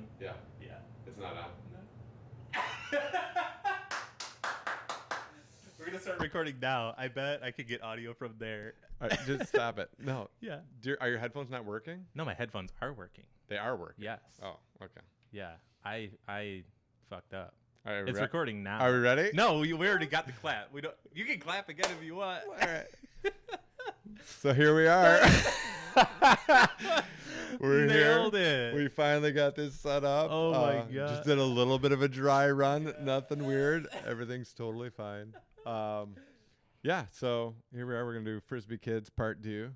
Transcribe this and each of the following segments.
on? Yeah. Yeah. It's not on? No. We're going to start recording now. I bet I could get audio from there. All right, just stop it. No. Yeah. Are your headphones not working? No, my headphones are working. They are working? Yes. Oh, okay. Yeah. I fucked up. All right, It's recording now. Are we ready? No, we already got the clap. We don't. You can clap again if you want. All right. So here we are. We're Nailed here. it. We finally got this set up. Oh my God. Just did a little bit of a dry run. Nothing weird. Everything's totally fine. Yeah. So here we are. We're gonna do Frisbee Kids Part 2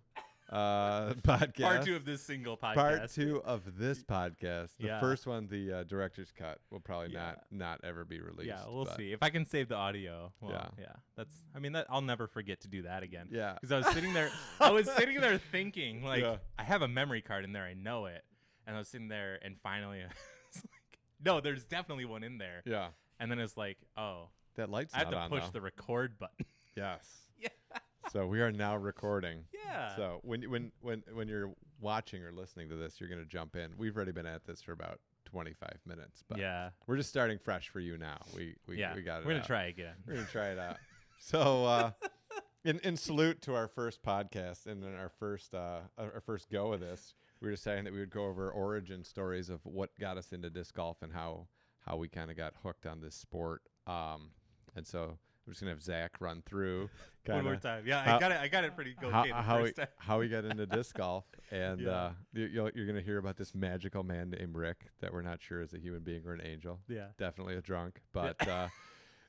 podcast. Part 2 of this single podcast. Part 2 of this podcast. The Yeah. first one, the director's cut, will probably Yeah. not ever be released. Yeah, we'll but see if I can save the audio. Well, Yeah. yeah. That's. I mean, I'll never forget to do that again. Yeah. Because I was sitting there. I was sitting there thinking, like, Yeah. I have a memory card in there. I know it. And I was sitting there, and finally, I was like, no, there's definitely one in there. Yeah. And then it's like, oh, That light's I have not to on, push though. the record button. Yes. Yeah. So we are now recording. Yeah. So when you're watching or listening to this, you're going to jump in. We've already been at this for about 25 minutes, but Yeah. we're just starting fresh for you now. We Yeah. got it. We're gonna out. try again. We're going to try it out. So in salute to our first podcast and then our first go of this, we were deciding that we would go over origin stories of what got us into disc golf and how we kind of got hooked on this sport. And so we're just gonna have Zach run through One more time. Yeah, how- I got it pretty okay the first time. how we got into disc golf, and Yeah. you're gonna hear about this magical man named Rick that we're not sure is a human being or an angel. Yeah. Definitely a drunk, but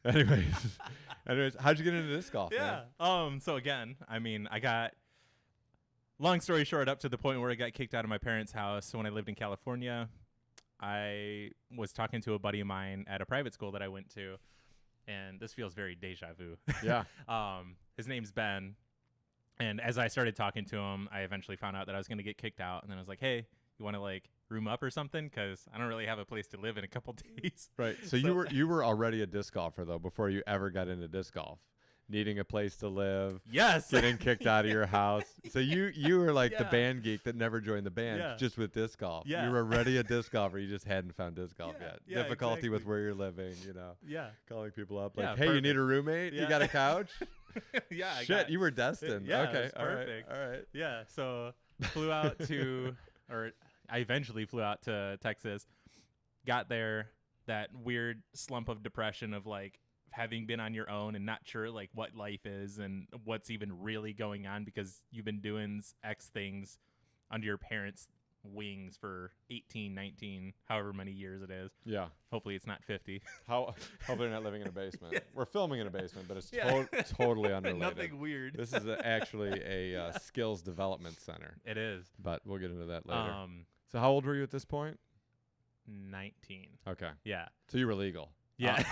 anyways, how'd you get into disc golf? Yeah. Man? So again, I mean, I got, long story short, up to the point where I got kicked out of my parents' house when I lived in California. I was talking to a buddy of mine at a private school that I went to, and this feels very deja vu. Yeah. His name's Ben, and as I started talking to him, I eventually found out that I was going to get kicked out, and then I was like, hey, you want to like room up or something? Because I don't really have a place to live in a couple days. Right. So you were already a disc golfer though before you ever got into disc golf, needing a place to live. Yes. Getting kicked out of your house. So you were like the Yeah. band geek that never joined the band, Yeah. just with disc golf. Yeah. You were already a disc golfer. You just hadn't found disc golf Yeah. yet. Yeah, Difficulty with exactly. where you're living, Yeah. calling people up Yeah, like, hey, you need a roommate? Yeah. You got a couch? Yeah. I Shit, got- you were destined. Yeah, okay. it's All right. perfect. All right. Yeah, so flew out to, or I eventually flew out to Texas, got there, that weird slump of depression of like having been on your own and not sure like what life is and what's even really going on because you've been doing X things under your parents' wings for 18, 19, however many years it is. Yeah. Hopefully it's not 50. Hopefully they're not living in a basement. We're filming in a basement, but it's Yeah. totally unrelated. Nothing weird. This is actually a skills development center, It is. but we'll get into that later. 19. So how old were you at this point? 19. Okay. Yeah. So you were legal. Yeah.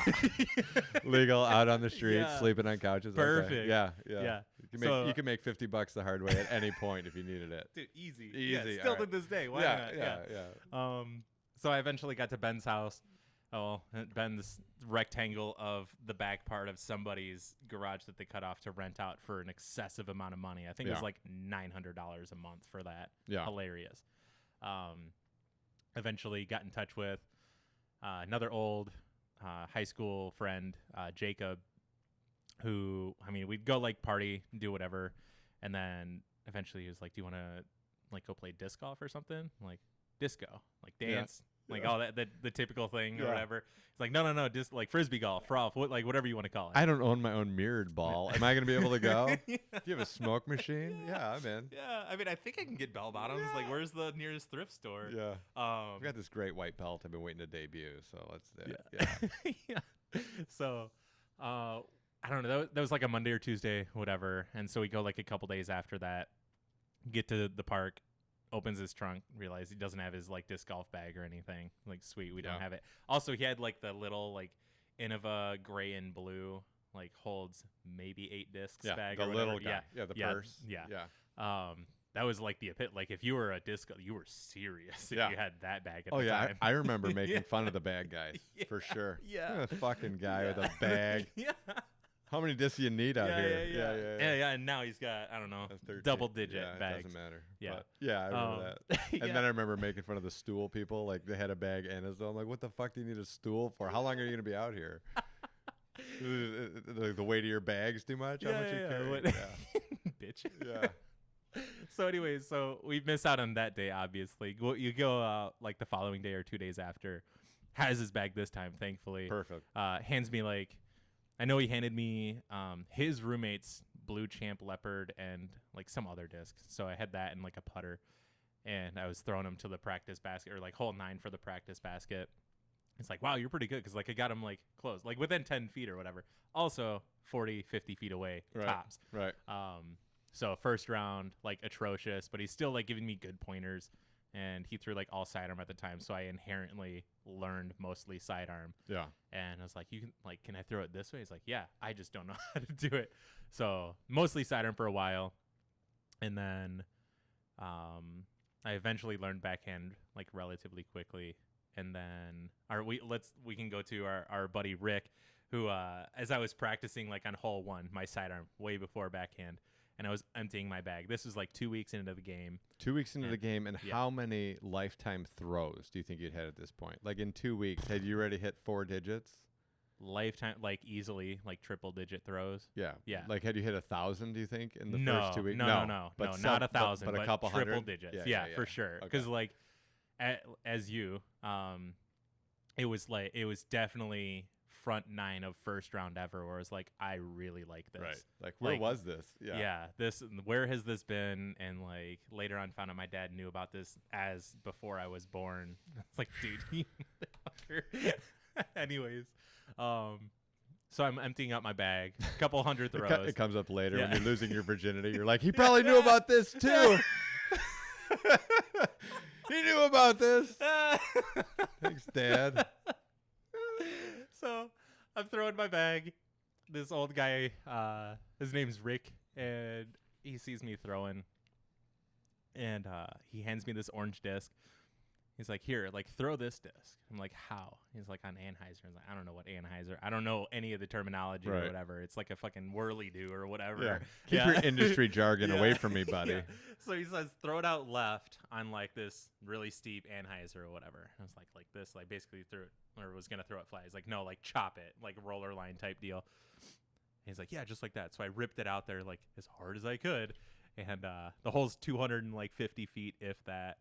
Legal, out on the streets, Yeah. sleeping on couches. Okay. Perfect. Yeah. Yeah. You can make $50 the hard way at any point if you needed it. Dude, easy. Easy, Yeah, still all to right. this day. Why Yeah, not? yeah. So I eventually got to Ben's house. Oh, Ben's rectangle of the back part of somebody's garage that they cut off to rent out for an excessive amount of money. I think it was Yeah. like $900 a month for that. Yeah. Hilarious. Eventually got in touch with another old high school friend, Jacob, who, I mean, we'd go like party, do whatever. And then eventually he was like, do you want to like go play disc golf or something? I'm like, disco, like dance, like all that, the typical thing or Yeah. whatever. It's like, no, just like frisbee golf, froth, like whatever you want to call it. I don't own my own mirrored ball. Am I going to be able to go? Yeah. Do you have a smoke machine? Yeah, I'm in. Yeah, I mean, I think I can get bell bottoms. Yeah. Like, where's the nearest thrift store? Yeah. I've got this great white belt I've been waiting to debut, so let's do it. Yeah. Yeah. So, I don't know. That was like a Monday or Tuesday, whatever. And so we go like a couple days after that, get to the park, opens his trunk, realize he doesn't have his like disc golf bag or anything. Like, sweet, we don't Yeah. have it. Also, he had like the little like Innova gray and blue, like holds maybe 8 discs Yeah, bag the or whatever. little guy. Yeah, the purse. Yeah. Yeah. That was like the like if you were a disc, you were serious if Yeah. you had that bag at Oh the yeah, time. I remember making Yeah. fun of the bag guys for sure. Yeah. A fucking guy with a bag. Yeah. How many discs do you need out here? Yeah. And now he's got, I don't know, double digit bags. It doesn't matter. Yeah. But yeah, I remember that. Yeah. And then I remember making fun of the stool people. Like they had a bag and as though I'm like, what the fuck do you need a stool for? How long are you going to be out here? The weight of your bag's too much? How much you carry? Bitch. Yeah. So anyways, so we miss out on that day, obviously. You go like the following day or 2 days after. Has his bag this time, thankfully. Perfect. Hands me like, I know he handed me his roommate's Blue Champ Leopard and like some other disc. So I had that and like a putter, and I was throwing him to the practice basket or like hole 9 for the practice basket. It's like, wow, you're pretty good because like I got him like close, like within 10 feet or whatever. Also 40, 50 feet away tops. Right. So first round, like atrocious, but he's still like giving me good pointers. And he threw like all sidearm at the time, so I inherently learned mostly sidearm. Yeah. And I was like, can I throw it this way? He's like, yeah, I just don't know how to do it. So mostly sidearm for a while. And then I eventually learned backhand like relatively quickly. And then we can go to our buddy Rick, who as I was practicing like on hole 1, my sidearm way before backhand, and I was emptying my bag. This was like 2 weeks into the game. 2 weeks into the game, and how many lifetime throws do you think you'd had at this point? Like in 2 weeks, had you already hit 4 digits? Lifetime, like easily, like triple digit throws. Yeah. Yeah. Like had you hit 1,000? Do you think in the first 2 weeks? No, not 1,000, but a couple triple hundred digits. Yeah, for sure. Because like, as you, it was definitely front 9 of first round ever, where I was like, I really like this. Right. Like where was this? Yeah. Where has this been? And like later on, found out my dad knew about this as before I was born. It's like, dude. Anyways, so I'm emptying out my bag, a couple hundred throws. It comes up later when you're losing your virginity. You're like, he probably knew about this too. He knew about this. Thanks, Dad. So I'm throwing my bag. This old guy, his name's Rick, and he sees me throwing, and he hands me this orange disc. He's like, here, like, throw this disc. I'm like, how? He's like, on Anheuser. I was like, I don't know what Anheuser. I don't know any of the terminology or whatever. It's like a fucking whirly-do or whatever. Yeah. Keep your industry jargon away from me, buddy. Yeah. So he says, throw it out left on, like, this really steep Anheuser or whatever. I was like this, like, basically threw it, or was going to throw it flat. He's like, no, like, chop it, like, roller line type deal. And he's like, yeah, just like that. So I ripped it out there, like, as hard as I could. And the hole's 250 feet, if that.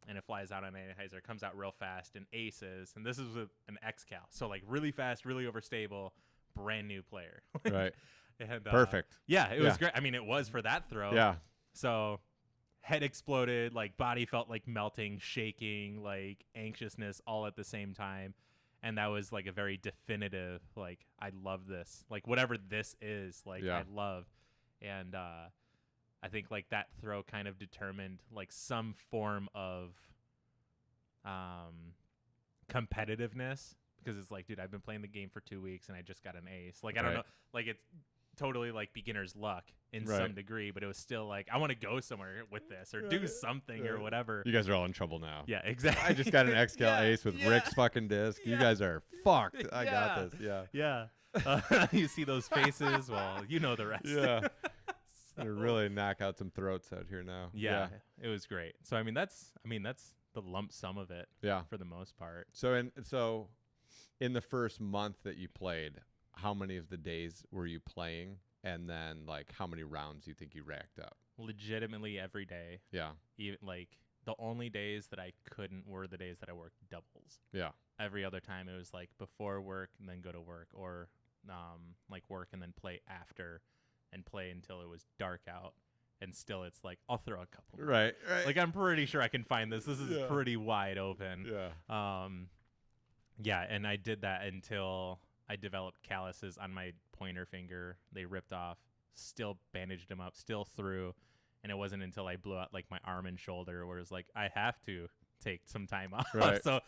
And it flies out on Anheuser, comes out real fast, and aces. And this is with an X-Cal. So, like, really fast, really overstable, brand new player. Right. And, perfect. Yeah, it was great. I mean, it was for that throw. Yeah. So, head exploded, like, body felt like melting, shaking, like, anxiousness all at the same time. And that was, like, a very definitive, like, I love this. Like, whatever this is, like, I love. And, I think like that throw kind of determined like some form of competitiveness, because it's like, dude, I've been playing the game for 2 weeks and I just got an ace. Like, I don't know, like it's totally like beginner's luck in some degree, but it was still like, I want to go somewhere with this or do something or whatever. You guys are all in trouble now. Yeah, exactly. I just got an X-Cal ace with Rick's fucking disc. You guys are fucked. I got this. Yeah. You see those faces? Well, you know the rest. Yeah. To really knock out some throats out here now. Yeah, it was great. So I mean that's the lump sum of it. Yeah, for the most part. So in the first month that you played, how many of the days were you playing, and then like how many rounds do you think you racked up? Legitimately every day. Yeah. Even like the only days that I couldn't were the days that I worked doubles. Yeah. Every other time it was like before work and then go to work, or like work and then play after. And play until it was dark out, and still it's like I'll throw a couple. Right. Like I'm pretty sure I can find this. This is pretty wide open. Yeah. Yeah, and I did that until I developed calluses on my pointer finger. They ripped off. Still bandaged them up. Still threw, and it wasn't until I blew out like my arm and shoulder where it was like I have to take some time off. Right. So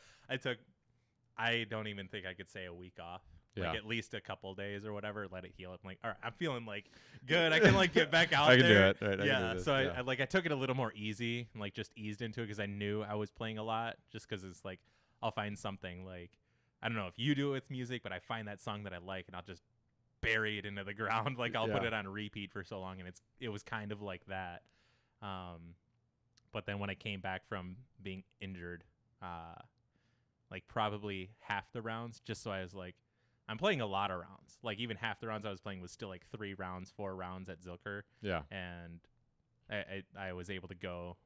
I don't even think I could say a week off. Like at least a couple days or whatever, let it heal. I'm like, all right, I'm feeling like good. I can like get back out I can there. do it. Right, yeah. So I took it a little more easy and like just eased into it because I knew I was playing a lot. Just because it's like I'll find something like I don't know if you do it with music, but I find that song that I like and I'll just bury it into the ground. Like I'll put Yeah. it on repeat for so long, and it was kind of like that. But then when I came back from being injured, like probably half the rounds, just so I was like, I'm playing a lot of rounds. Like even half the rounds I was playing was still like 3 rounds, 4 rounds at Zilker. Yeah. And I was able to go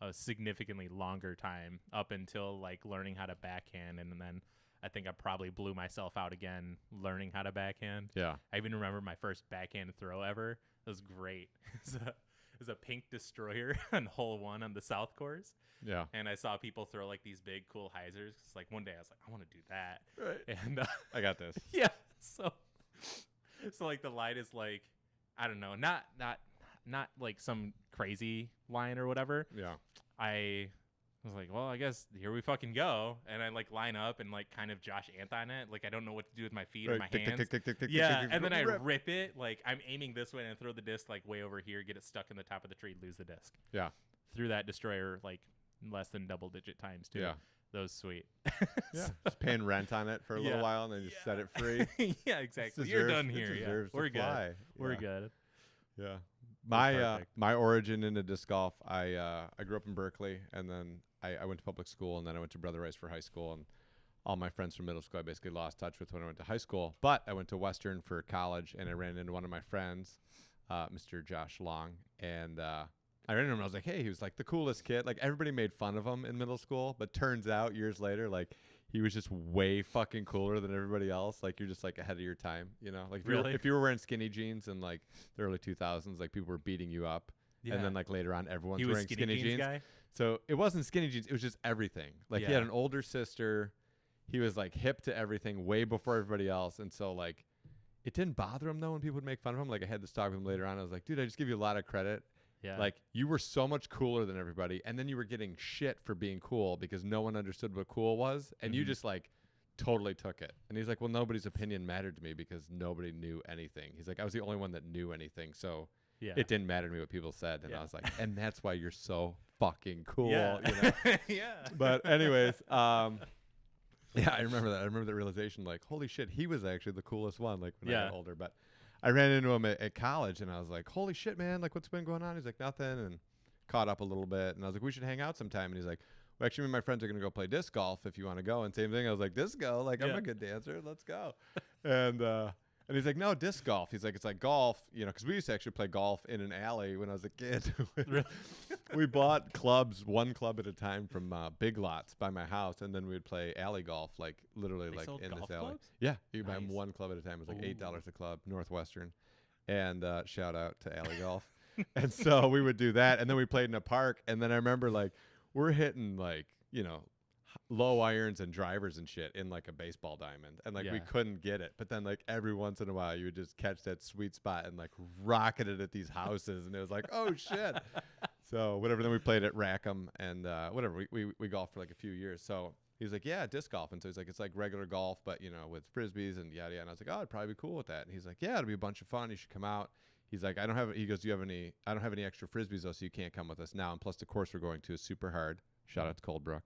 a significantly longer time up until like learning how to backhand, and then I think I probably blew myself out again learning how to backhand. Yeah. I even remember my first backhand throw ever. It was great. It was a pink destroyer on hole 1 on the South course. Yeah. And I saw people throw like these big cool hyzers. It's like one day I was like, I want to do that. Right. And I got this. yeah, so like the line is like, I don't know, not like some crazy line or whatever. Yeah. I was like, well, I guess here we fucking go. And I like line up and like kind of Josh Anton it. Like I don't know what to do with my feet or my hands. Yeah, and then I rip it. Like I'm aiming this way and I throw the disc like way over here, get it stuck in the top of the tree, lose the disc. Yeah. Threw that destroyer like less than double digit times too. Yeah. That was sweet. Yeah. Just paying rent on it for a little while and then just set it free. Yeah, exactly. You're done here. Yeah. We're good. We're good. Yeah. Perfect. My origin into disc golf, I grew up in Berkeley, and then I went to public school, and then I went to Brother Rice for high school, and all my friends from middle school I basically lost touch with when I went to high school. But I went to Western for college, and I ran into one of my friends, Mr. Josh Long, and I ran into him, and I was like, hey, he was like the coolest kid. Like everybody made fun of him in middle school, but turns out years later, like he was just way fucking cooler than everybody else. Like you're just like ahead of your time, you know? Like if you were wearing skinny jeans in like the early 2000s, like people were beating you up. Yeah. And then like later on, everyone's wearing skinny jeans. Guy? So it wasn't skinny jeans. It was just everything. Like he had an older sister. He was like hip to everything way before everybody else. And so like it didn't bother him though when people would make fun of him. Like I had this talk with him later on. I was like, dude, I just give you a lot of credit. Yeah. Like you were so much cooler than everybody. And then you were getting shit for being cool because no one understood what cool was. And you just like totally took it. And he's like, well, nobody's opinion mattered to me because nobody knew anything. He's like, I was the only one that knew anything. So it didn't matter to me what people said. And I was like, and that's why you're so fucking cool. Yeah. You know? Yeah. But anyways, yeah, I remember that. I remember the realization like, holy shit, he was actually the coolest one. Like when I got older, but I ran into him at college, and I was like, holy shit, man, like, what's been going on? He's like, nothing, and caught up a little bit. And I was like, we should hang out sometime. And he's like, well, actually, me and my friends are going to go play disc golf if you want to go. And same thing. I was like, disc golf? Like, I'm a good dancer. Let's go. And he's like, no, disc golf. He's like, it's like golf, you know, because we used to actually play golf in an alley when I was a kid. We bought clubs, one club at a time from Big Lots by my house, and then we would play alley golf, like literally like in this alley. Clubs? Yeah, you buy them one club at a time. It was like $8 a club, Northwestern. And shout out to alley golf. And so we would do that, and then we played in a park. And then I remember like we're hitting like, you know, low irons and drivers and shit in like a baseball diamond, and like we couldn't get it. But then like every once in a while you would just catch that sweet spot and like rocket it at these houses, and it was like, oh shit. So whatever. Then we played at Rackham and whatever. We golfed for like a few years. So he was like, yeah, disc golf. And so he's like, it's like regular golf, but you know, with frisbees and yada yada. And I was like, oh, it'd probably be cool with that. And he's like, yeah, it'll be a bunch of fun. You should come out. He's like, he goes, do you have any? I don't have any extra frisbees though, so you can't come with us now. And plus the course we're going to is super hard. Shout out to Coldbrook.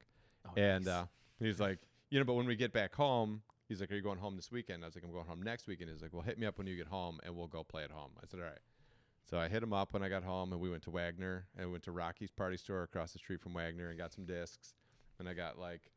Oh, and nice. He's like, you know, but when we get back home, he's like, are you going home this weekend? I was like, I'm going home next weekend. He's like, well, hit me up when you get home and we'll go play at home. I said, all right. So I hit him up when I got home, and we went to Wagner, and we went to Rocky's Party Store across the street from Wagner and got some discs. And I got like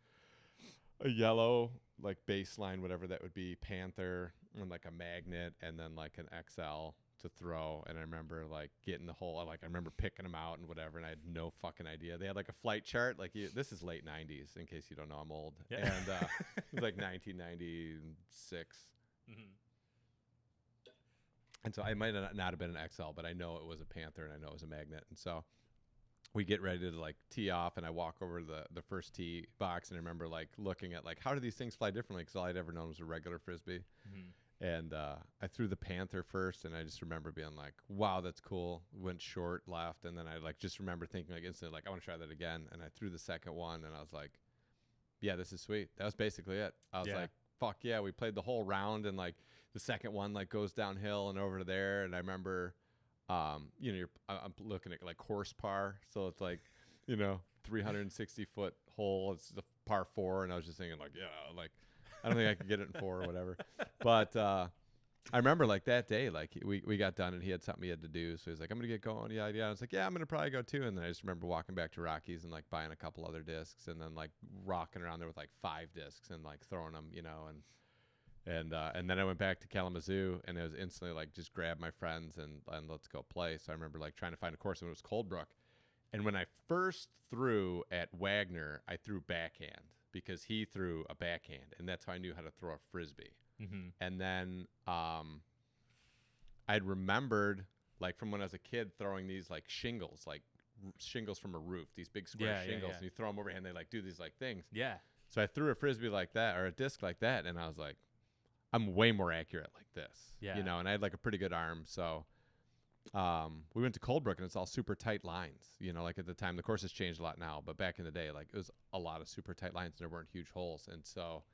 a yellow, like baseline, whatever that would be, Panther, and like a magnet, and then like an XL to throw. And I remember like getting the whole, like I remember picking them out and whatever, and I had no fucking idea. They had like a flight chart. Like this is late 90s, in case you don't know, I'm old. Yeah. And it was like 1996. Mm-hmm. And so I might not have been an XL, but I know it was a Panther, and I know it was a magnet. And so we get ready to like tee off, and I walk over to the first tee box, and I remember like looking at like, how do these things fly differently? Because all I'd ever known was a regular frisbee. Mm-hmm. And I threw the Panther first, and I just remember being like, wow, that's cool. Went short, left, and then I like just remember thinking like instantly, like, I want to try that again. And I threw the second one, and I was like, yeah, this is sweet. That was basically it. I was like, fuck yeah. We played the whole round, and like the second one like goes downhill and over to there. And I remember, you know, I'm looking at like course par, so it's like, you know, 360-foot hole. It's the par 4, and I was just thinking like, yeah, like I don't think I could get it in 4 or whatever. But I remember like that day, like we got done and he had something he had to do. So he's like, I'm going to get going. Yeah. I was like, yeah, I'm going to probably go too. And then I just remember walking back to Rockies and like buying a couple other discs and then like rocking around there with like 5 discs and like throwing them, and then I went back to Kalamazoo and it was instantly like just grab my friends and let's go play. So I remember like trying to find a course when it was Coldbrook. And when I first threw at Wagner, I threw backhand because he threw a backhand and that's how I knew how to throw a Frisbee. Mm-hmm. And then I'd remembered like from when I was a kid throwing these like shingles, like shingles from a roof, these big square shingles, and you throw them overhand, they like do these like things. Yeah. So I threw a Frisbee like that or a disc like that, and I was like, I'm way more accurate like this. Yeah. And I had like a pretty good arm. So we went to Coldbrook and it's all super tight lines. Like at the time, the course has changed a lot now, but back in the day, like it was a lot of super tight lines and there weren't huge holes. And so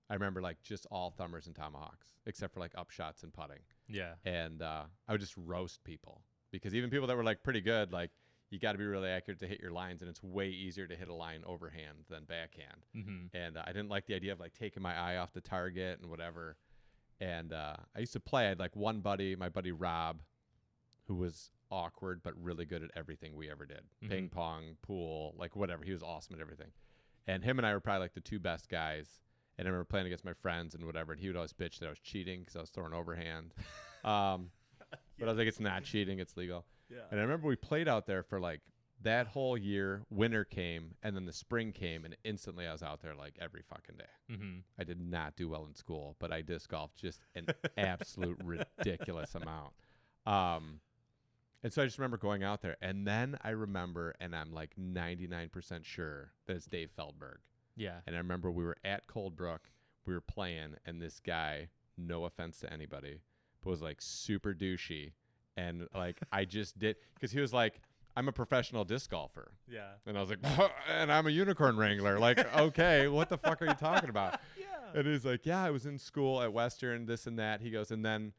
I remember like just all thumbers and tomahawks, except for like upshots and putting. Yeah. And I would just roast people because even people that were like pretty good, like you got to be really accurate to hit your lines, and it's way easier to hit a line overhand than backhand. Mm-hmm. And I didn't like the idea of like taking my eye off the target and whatever. And I used to play. I had like one buddy, my buddy Rob, who was awkward but really good at everything we ever did. Mm-hmm. Ping pong, pool, like whatever. He was awesome at everything. And him and I were probably like the 2 best guys. And I remember playing against my friends and whatever, and he would always bitch that I was cheating because I was throwing overhand. But I was like, it's not cheating, it's legal. Yeah. And I remember we played out there for like that whole year. Winter came, and then the spring came, and instantly I was out there like every fucking day. Mm-hmm. I did not do well in school, but I disc golfed just an absolute ridiculous amount. And so I just remember going out there, and then I remember, and I'm like 99% sure that it's Dave Feldberg. Yeah. And I remember we were at Coldbrook, we were playing, and this guy, no offense to anybody, but was like super douchey. And like I just did, because he was like, I'm a professional disc golfer. Yeah. And I was like, and I'm a unicorn wrangler. Like, okay, what the fuck are you talking about? Yeah. And he's like, yeah, I was in school at Western, this and that. He goes, and then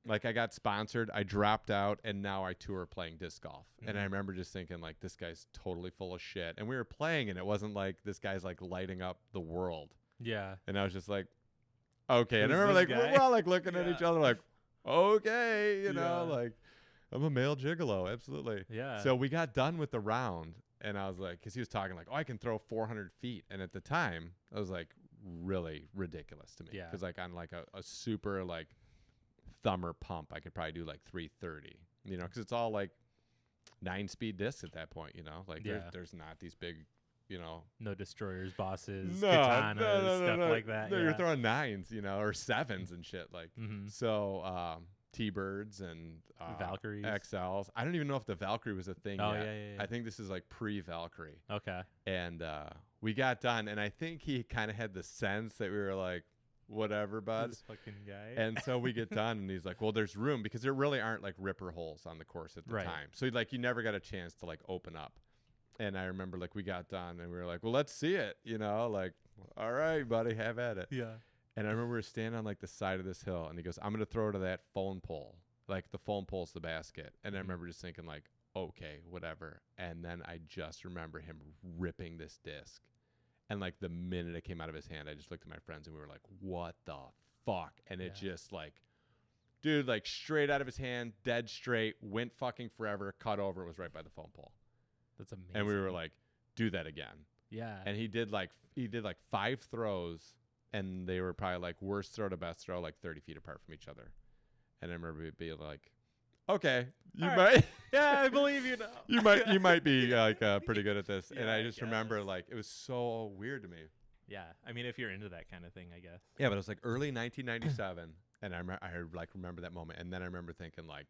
like I got sponsored, I dropped out, and now I tour playing disc golf. Mm-hmm. And I remember just thinking like, this guy's totally full of shit. And we were playing, and it wasn't like this guy's like lighting up the world. Yeah. And I was just like, okay. And I remember like guy? we're all like looking at each other like, okay, you know, Yeah. like I'm a male gigolo, absolutely. Yeah. So we got done with the round, and I was like, because he was talking like, oh, I can throw 400 feet, and at the time, I was like, really ridiculous to me. Yeah. Because like on like a super like thumber pump, I could probably do like 330. Because it's all like 9-speed discs at that point. Like there's not these big. No destroyers, bosses, No, katanas, stuff like that. No, yeah. you're throwing 9s, or 7s and shit. Like, Mm-hmm. so T-Birds and Valkyries. XLs. I don't even know if the Valkyrie was a thing Oh, yet. yeah. I think this is like pre-Valkyrie. Okay. And we got done, and I think he kind of had the sense that we were like, whatever, bud. This fucking guy. And so we get done, and he's like, well, there's room, because there really aren't like ripper holes on the course at the Right. time. So like you never got a chance to like open up. And I remember like we got done and we were like, well, let's see it, like, all right, buddy, have at it. Yeah. And I remember we were standing on like the side of this hill, and he goes, I'm going to throw to that phone pole. Like the phone pole's the basket. And I remember just thinking like, okay, whatever. And then I just remember him ripping this disc. And like the minute it came out of his hand, I just looked at my friends and we were like, what the fuck? And it just like, dude, like straight out of his hand, dead straight, went fucking forever, cut over, it was right by the phone pole. That's amazing. And we were like, do that again. Yeah. And he did like 5 throws, and they were probably like worst throw to best throw, like 30 feet apart from each other. And I remember it being like, okay, you All might, right. Yeah, I believe you now. you might be like pretty good at this. Yeah, and I I just remember guess. like it was so weird to me. Yeah. I mean, if you're into that kind of thing, I guess. Yeah, but it was like early 1997, and I remember that moment, and then I remember thinking like,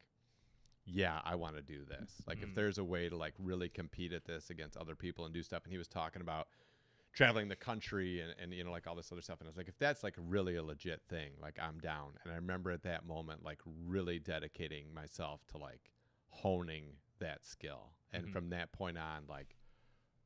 yeah, I want to do this. Like, if there's a way to like really compete at this against other people and do stuff. And he was talking about traveling the country and like all this other stuff. And I was like, if that's like really a legit thing, like I'm down. And I remember at that moment, like really dedicating myself to like honing that skill. And from that point on, like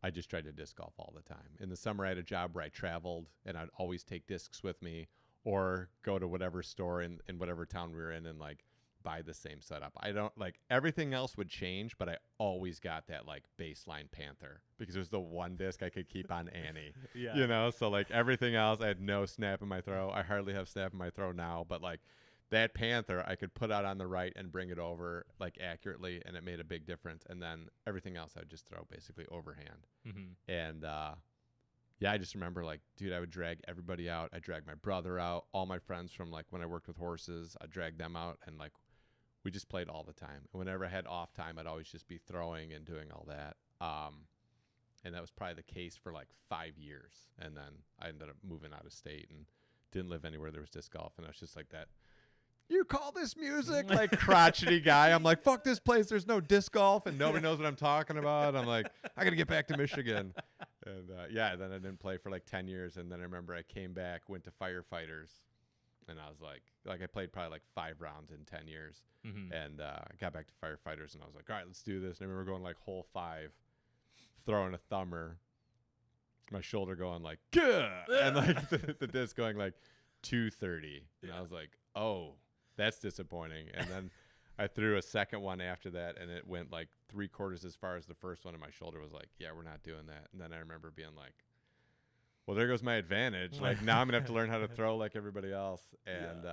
I just tried to disc golf all the time. In the summer, I had a job where I traveled, and I'd always take discs with me or go to whatever store in whatever town we were in and like buy the same setup. I don't like everything else would change, but I always got that like baseline Panther because it was the one disc I could keep on Annie. Yeah. So like everything else, I had no snap in my throw. I hardly have snap in my throw now, but like that panther I could put out on the right and bring it over like accurately, and it made a big difference. And then everything else I would just throw basically overhand. And yeah, I just remember like, dude, I would drag everybody out. I dragged my brother out, all my friends from like when I worked with horses, I dragged them out, and like we just played all the time. And whenever I had off time, I'd always just be throwing and doing all that. And that was probably the case for like 5 years. And then I ended up moving out of state and didn't live anywhere there was disc golf. And I was just like that, you call this music? Like crotchety guy. I'm like, fuck this place. There's no disc golf and nobody knows what I'm talking about. I'm like, I got to get back to Michigan. And yeah, then I didn't play for like 10 years. And then I remember I came back, went to firefighters. And I was like I played probably like 5 rounds in 10 years. And I got back to firefighters and I was like, all right, let's do this. And I remember going like hole 5, throwing a thumber, my shoulder going like, gah! And like the disc going like 230. And I was like, oh, that's disappointing. And then I threw a second one after that, and it went like 3/4 as far as the first one, and my shoulder was like, yeah, we're not doing that. And then I remember being like, well, there goes my advantage. Like now I'm gonna have to learn how to throw like everybody else. And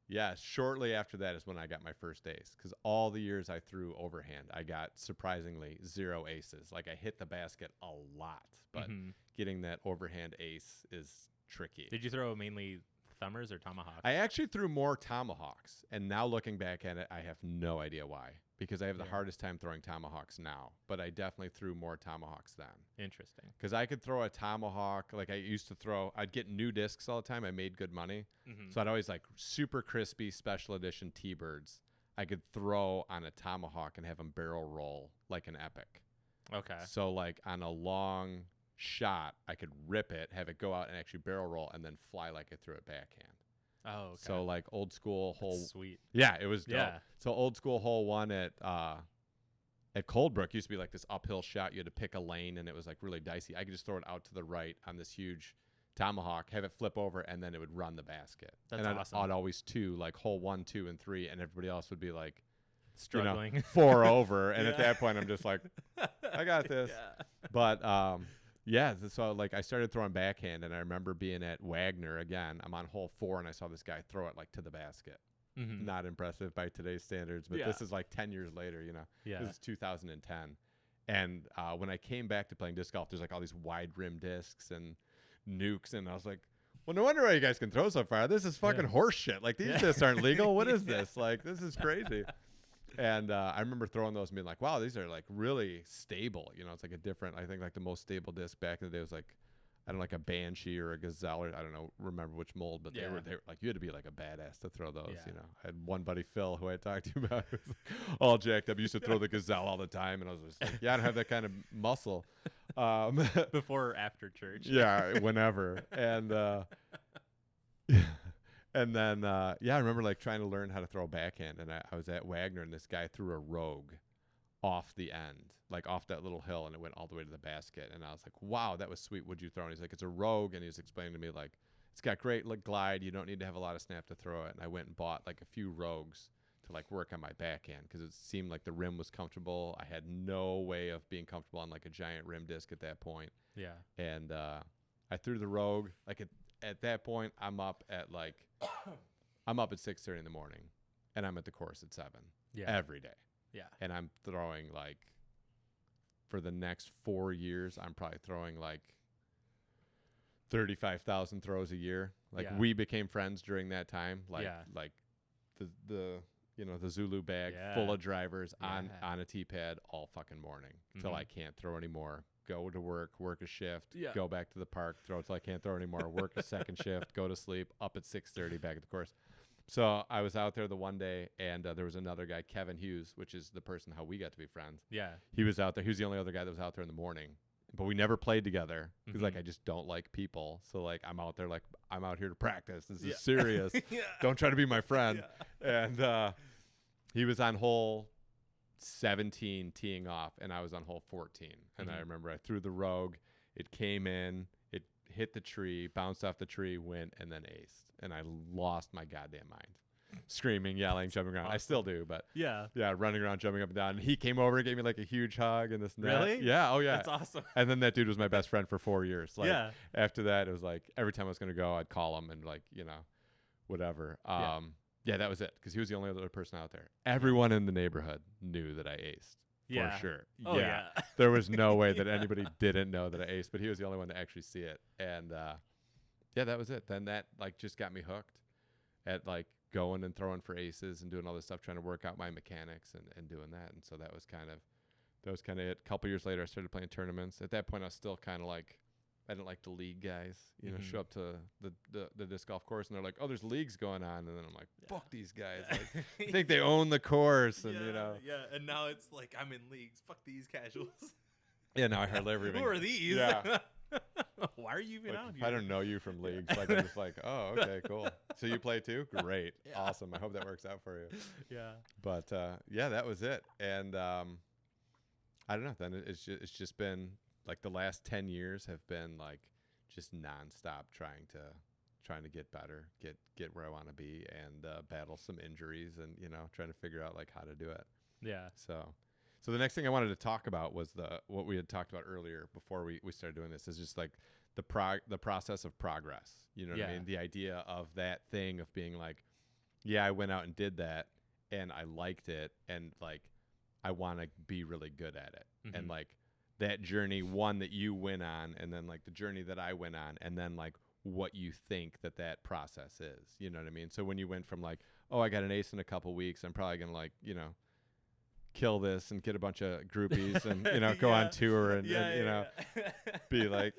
yeah, shortly after that is when I got my first ace, because all the years I threw overhand, I got surprisingly 0 aces. Like I hit the basket a lot, but getting that overhand ace is tricky. Did you throw mainly thumbers or tomahawks? I actually threw more tomahawks, and now looking back at it, I have no idea why, because I have the hardest time throwing tomahawks now, but I definitely threw more tomahawks then. Interesting. Because I could throw a tomahawk, like I used to throw, I'd get new discs all the time. I made good money. So I'd always like super crispy special edition T-Birds. I could throw on a tomahawk and have them barrel roll like an epic. Okay. So like on a long shot, I could rip it, have it go out and actually barrel roll, and then fly like I threw it backhand. Oh, okay. So like old school hole. That's sweet. Yeah, it was dope. Yeah. So old school hole 1 at Coldbrook used to be like this uphill shot. You had to pick a lane, and it was like really dicey. I could just throw it out to the right on this huge tomahawk, have it flip over, and then it would run the basket. That's and awesome. I'd always like hole 1, 2, and 3, and everybody else would be like struggling 4 over. And at that point, I'm just like, I got this. But yeah, so like I started throwing backhand, and I remember being at Wagner again. I'm on hole 4, and I saw this guy throw it like to the basket. Not impressive by today's standards, but this is like 10 years later, Yeah. This is 2010. And when I came back to playing disc golf, there's like all these wide rim discs and nukes, and I was like, well, no wonder why you guys can throw so far. This is fucking horse shit. Like these discs aren't legal. What is this? Like this is crazy. And I remember throwing those and being like, wow, these are like really stable. It's like a different, I think like the most stable disc back in the day was like, I don't know, like a Banshee or a Gazelle, or I don't know, remember which mold, but they were like, you had to be like a badass to throw those, I had one buddy, Phil, who I talked to about, who was like, all jacked up. He used to throw the Gazelle all the time, and I was just like, yeah, I don't have that kind of muscle. Before or after church? Yeah, whenever. And and then, I remember like trying to learn how to throw a backhand, and I was at Wagner, and this guy threw a rogue off the end, like off that little hill, and it went all the way to the basket. And I was like, wow, that was sweet. What'd you throw? And he's like, it's a rogue. And he was explaining to me like, it's got great glide. You don't need to have a lot of snap to throw it. And I went and bought like a few rogues to like work on my backhand, because it seemed like the rim was comfortable. I had no way of being comfortable on like a giant rim disc at that point. Yeah. And I threw the rogue. Like at that point, I'm up at 6:30 in the morning, and I'm at the course at 7 every day. Yeah. And I'm throwing like, for the next 4 years, I'm probably throwing like 35,000 throws a year. Like we became friends during that time. Like the Zulu bag full of drivers on a tee pad all fucking morning till I can't throw anymore. Go to work a shift, go back to the park, throw till I can't throw anymore, work a second shift, go to sleep, up at 6:30, back at the course. So I was out there the one day, and there was another guy, Kevin Hughes, which is the person how we got to be friends. Yeah. He was out there. He was the only other guy that was out there in the morning. But we never played together because, like, I just don't like people. So, like, I'm out there, like, I'm out here to practice. This is serious. Don't try to be my friend. And he was on hole 17 teeing off, and I was on hole 14. And I remember I threw the rogue. It came in. It hit the tree, bounced off the tree, went, and then aced. And I lost my goddamn mind. Screaming, yelling, jumping around. Awesome. I still do, but running around, jumping up and down. And he came over and gave me like a huge hug and this and that. Really? Yeah. Oh yeah. That's awesome. And then that dude was my best friend for 4 years. Like, after that, it was like every time I was gonna go, I'd call him and like, whatever. Yeah. Yeah, that was it because he was the only other person out there. Everyone in the neighborhood knew that I aced. Yeah. For sure. Oh yeah. There was no way that Yeah. anybody didn't know that I aced, but he was the only one to actually see it. And yeah, that was it. Then that like just got me hooked at like going and throwing for aces and doing all this stuff, trying to work out my mechanics and doing that. And so that was kind of it. A couple years later, I started playing tournaments. At that point, I was still kind of like, I didn't like the league guys, show up to the disc golf course and they're like, oh, there's leagues going on. And then I'm like, fuck these guys. Like, I think they own the course. And, Yeah. And now it's like, I'm in leagues. Fuck these casuals. Yeah, no, I hardly ever even. Who are these? Yeah. Why are you even Like, out if here? I don't know you from leagues, like I'm just like, oh, okay, cool. So you play too? Great. Yeah. Awesome. I hope that works out for you. Yeah. But yeah, that was it. And I don't know. Then it's just been like the last 10 years have been like just nonstop trying to get better, get where I want to be, and battle some injuries, and trying to figure out like how to do it. Yeah. So the next thing I wanted to talk about was what we had talked about earlier before we started doing this is just like the process of progress. You know what I mean? The idea of that thing of being like, yeah, I went out and did that and I liked it and like I want to be really good at it. Mm-hmm. And like that journey one that you went on and then like the journey that I went on and then like what you think that process is. You know what I mean? So when you went from like, oh, I got an ace in a couple weeks, I'm probably going to like, kill this and get a bunch of groupies and go on tour and be like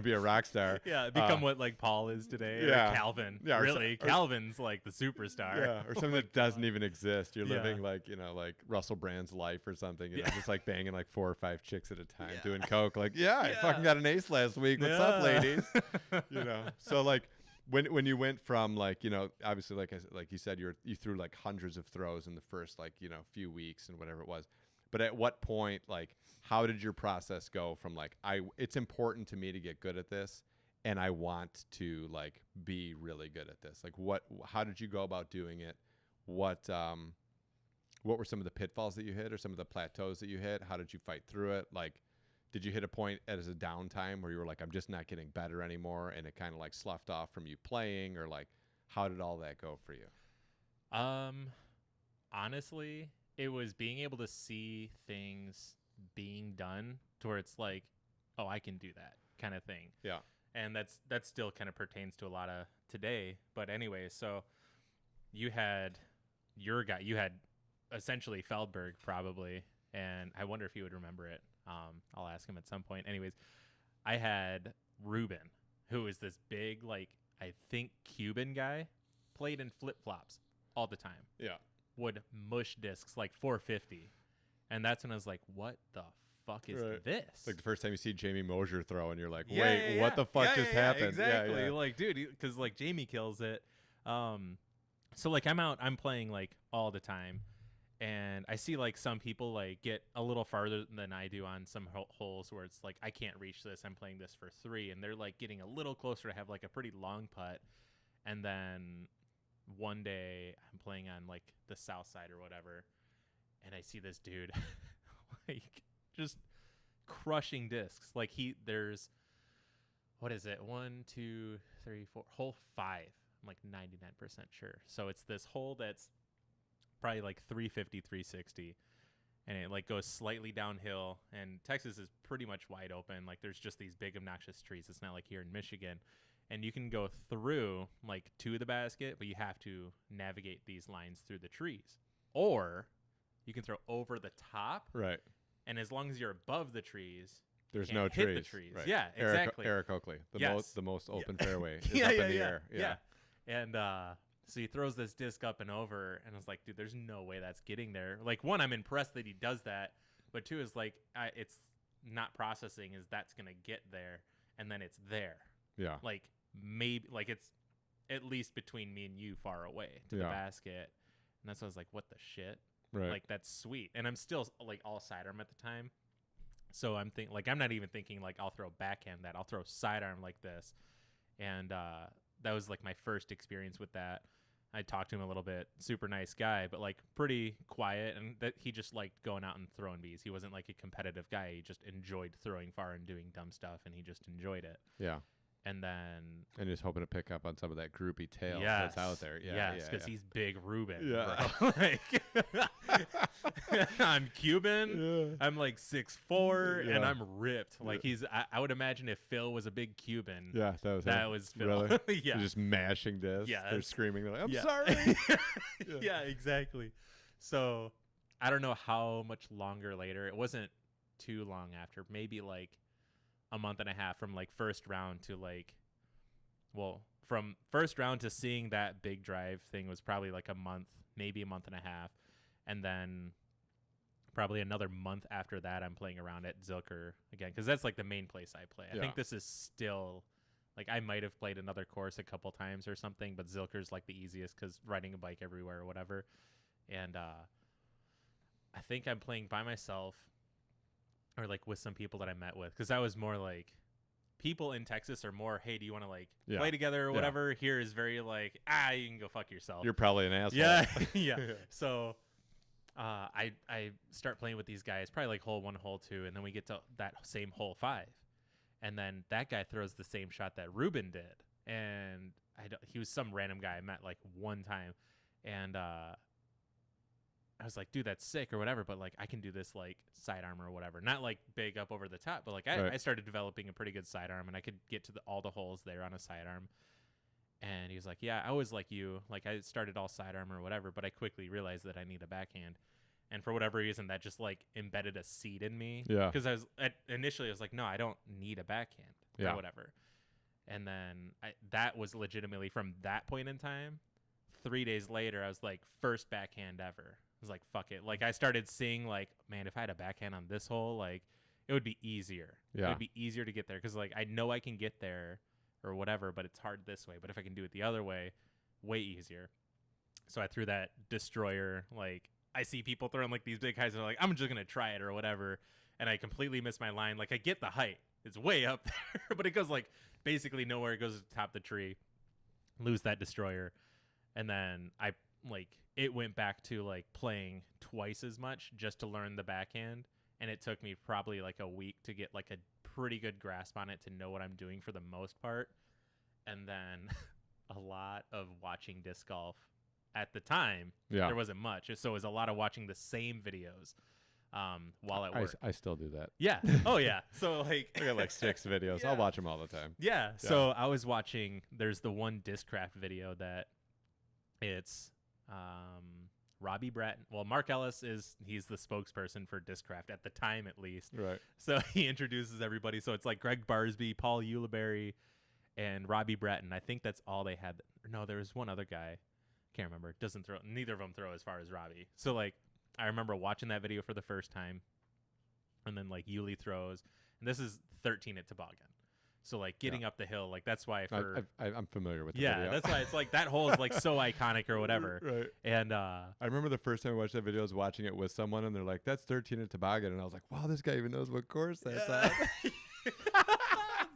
be a rock star. Yeah, become what like Paul is today. Yeah. Or Calvin. Yeah, Really, Calvin's like the superstar. Yeah, or something that doesn't even exist. You're Yeah. living like like Russell Brand's life or something. Just like banging like 4 or 5 chicks at a time, Yeah. doing coke. Like, I Yeah. fucking got an ace last week. What's up, ladies? So like when you went from like obviously like you said you threw like hundreds of throws in the first like few weeks and whatever it was. But at what point, like, how did your process go from like, it's important to me to get good at this and I want to like be really good at this? Like how did you go about doing it? What were some of the pitfalls that you hit or some of the plateaus that you hit? How did you fight through it? Like, did you hit a point as a downtime where you were like, I'm just not getting better anymore and it kind of like sloughed off from you playing, or like, how did all that go for you? Honestly, it was being able to see things being done to where it's like, oh, I can do that kind of thing. Yeah. And that still kind of pertains to a lot of today. But anyway, so you had your guy, you had essentially Feldberg probably, and I wonder if he would remember it. I'll ask him at some point. Anyways, I had Ruben, who is this big, like, I think Cuban guy, played in flip-flops all the time. Yeah. Would mush discs like 450. And that's when I was like, what the fuck is this? It's like the first time you see Jamie Mosier throw and you're like, Yeah, wait, yeah, what the fuck just happened? Exactly. Yeah. Like, dude, because like Jamie kills it. So like I'm playing like all the time, and I see like some people like get a little farther than I do on some holes where it's like, I can't reach this. I'm playing this for 3, and they're like getting a little closer to have like a pretty long putt. And then one day I'm playing on like the south side or whatever, and I see this dude like just crushing discs. Like there's, what is it? 1, 2, 3, 4, hole 5. I'm like 99% sure. So it's this hole that's probably like 350, 360, and it like goes slightly downhill. And Texas is pretty much wide open. Like there's just these big obnoxious trees. It's not like here in Michigan. And you can go through like to the basket, but you have to navigate these lines through the trees. Or you can throw over the top. Right. And as long as you're above the trees, there's you no can't hit trees. the trees. Right. Yeah, exactly. Eric Oakley, the most open fairway is yeah, up yeah, in the yeah, air. Yeah. And so he throws this disc up and over, and I was like, dude, there's no way that's getting there. Like, one, I'm impressed that he does that, but 2 is like, it's not processing is that's gonna get there, and then it's there. Yeah. Like maybe like it's at least between me and you far away to the basket, and that's why I was like, what the shit? Right. Like that's sweet, and I'm still like all sidearm at the time. So I'm not even thinking like I'll throw backhand that. I'll throw sidearm like this. And that was like my first experience with that. I talked to him a little bit. Super nice guy, but like pretty quiet. And that he just liked going out and throwing bees. He wasn't like a competitive guy. He just enjoyed throwing far and doing dumb stuff, and he just enjoyed it. Yeah. And then And just hoping to pick up on some of that groupie tail yes, that's out there. yes, because he's big Ruben. Yeah. Bro. Like, I'm Cuban. I'm like 6'4", and I'm ripped. Like I would imagine if Phil was a big Cuban. Yeah, that was Phil. Really? Yeah, They're just mashing discs. Yeah, They're screaming. They're like, I'm yeah. sorry. Yeah, exactly. So I don't know how much longer later. It wasn't too long after. Maybe like a month and a half from like first round to like, well, from first round to seeing that big drive thing was probably like a month, maybe a month and a half. And then probably another month after that, I'm playing around at Zilker again, because that's like the main place I play. I think this is still, like, I might have played another course a couple times or something, but Zilker's like the easiest because riding a bike everywhere or whatever. And I think I'm playing by myself or like with some people that I met with, because I was more like, people in Texas are more, hey, do you want to like play together or whatever? Here is very like, you can go fuck yourself. You're probably an asshole. Yeah. Yeah. So I start playing with these guys, probably like hole 1, hole 2, and then we get to that same hole 5. And then that guy throws the same shot that Ruben did. And he was some random guy I met like one time. And I was like, dude, that's sick or whatever, but like I can do this like sidearm or whatever. Not like big up over the top, but like I started developing a pretty good sidearm, and I could get to all the holes there on a sidearm. And he was like, yeah, I was like you. Like I started all sidearm or whatever, but I quickly realized that I need a backhand. And for whatever reason, that just like embedded a seed in me. Yeah. Because initially I was like, no, I don't need a backhand or whatever. And then that was legitimately from that point in time. 3 days later, I was like, first backhand ever. I was like, fuck it. Like I started seeing like, man, if I had a backhand on this hole, like it would be easier. Yeah. It would be easier to get there because like I know I can get there or whatever, but it's hard this way. But if I can do it the other way, way easier. So I threw that destroyer. Like I see people throwing like these big heights and they're like, I'm just gonna try it or whatever. And I completely miss my line. Like I get the height. It's way up there, but it goes like basically nowhere. It goes to the top of the tree. Lose that destroyer. And then it went back to like playing twice as much just to learn the backhand. And it took me probably like a week to get like a pretty good grasp on it to know what I'm doing for the most part. And then a lot of watching disc golf at the time. Yeah. There wasn't much. So it was a lot of watching the same videos while at work. I still do that. Yeah. Oh, yeah. So like I got like 6 videos. Yeah. I'll watch them all the time. Yeah. So I was watching, there's the one Discraft video that it's Robbie Bratton. Well, Mark Ellis he's the spokesperson for Discraft at the time, at least. Right. So he introduces everybody. So it's like Greg Barsby, Paul Ulibarri, and Robbie Bratton. I think that's all they had. No, there was one other guy. Can't remember. Neither of them throw as far as Robbie. So like, I remember watching that video for the first time, and then like Yuli throws, and this is 13 at Toboggan. So like getting up the hill, like that's why I'm familiar with the video. that's why it's like that hole is like so iconic or whatever. Right. And I remember the first time I watched that video, I was watching it with someone, and they're like, "That's 13 at Toboggan," and I was like, "Wow, this guy even knows what course that's at."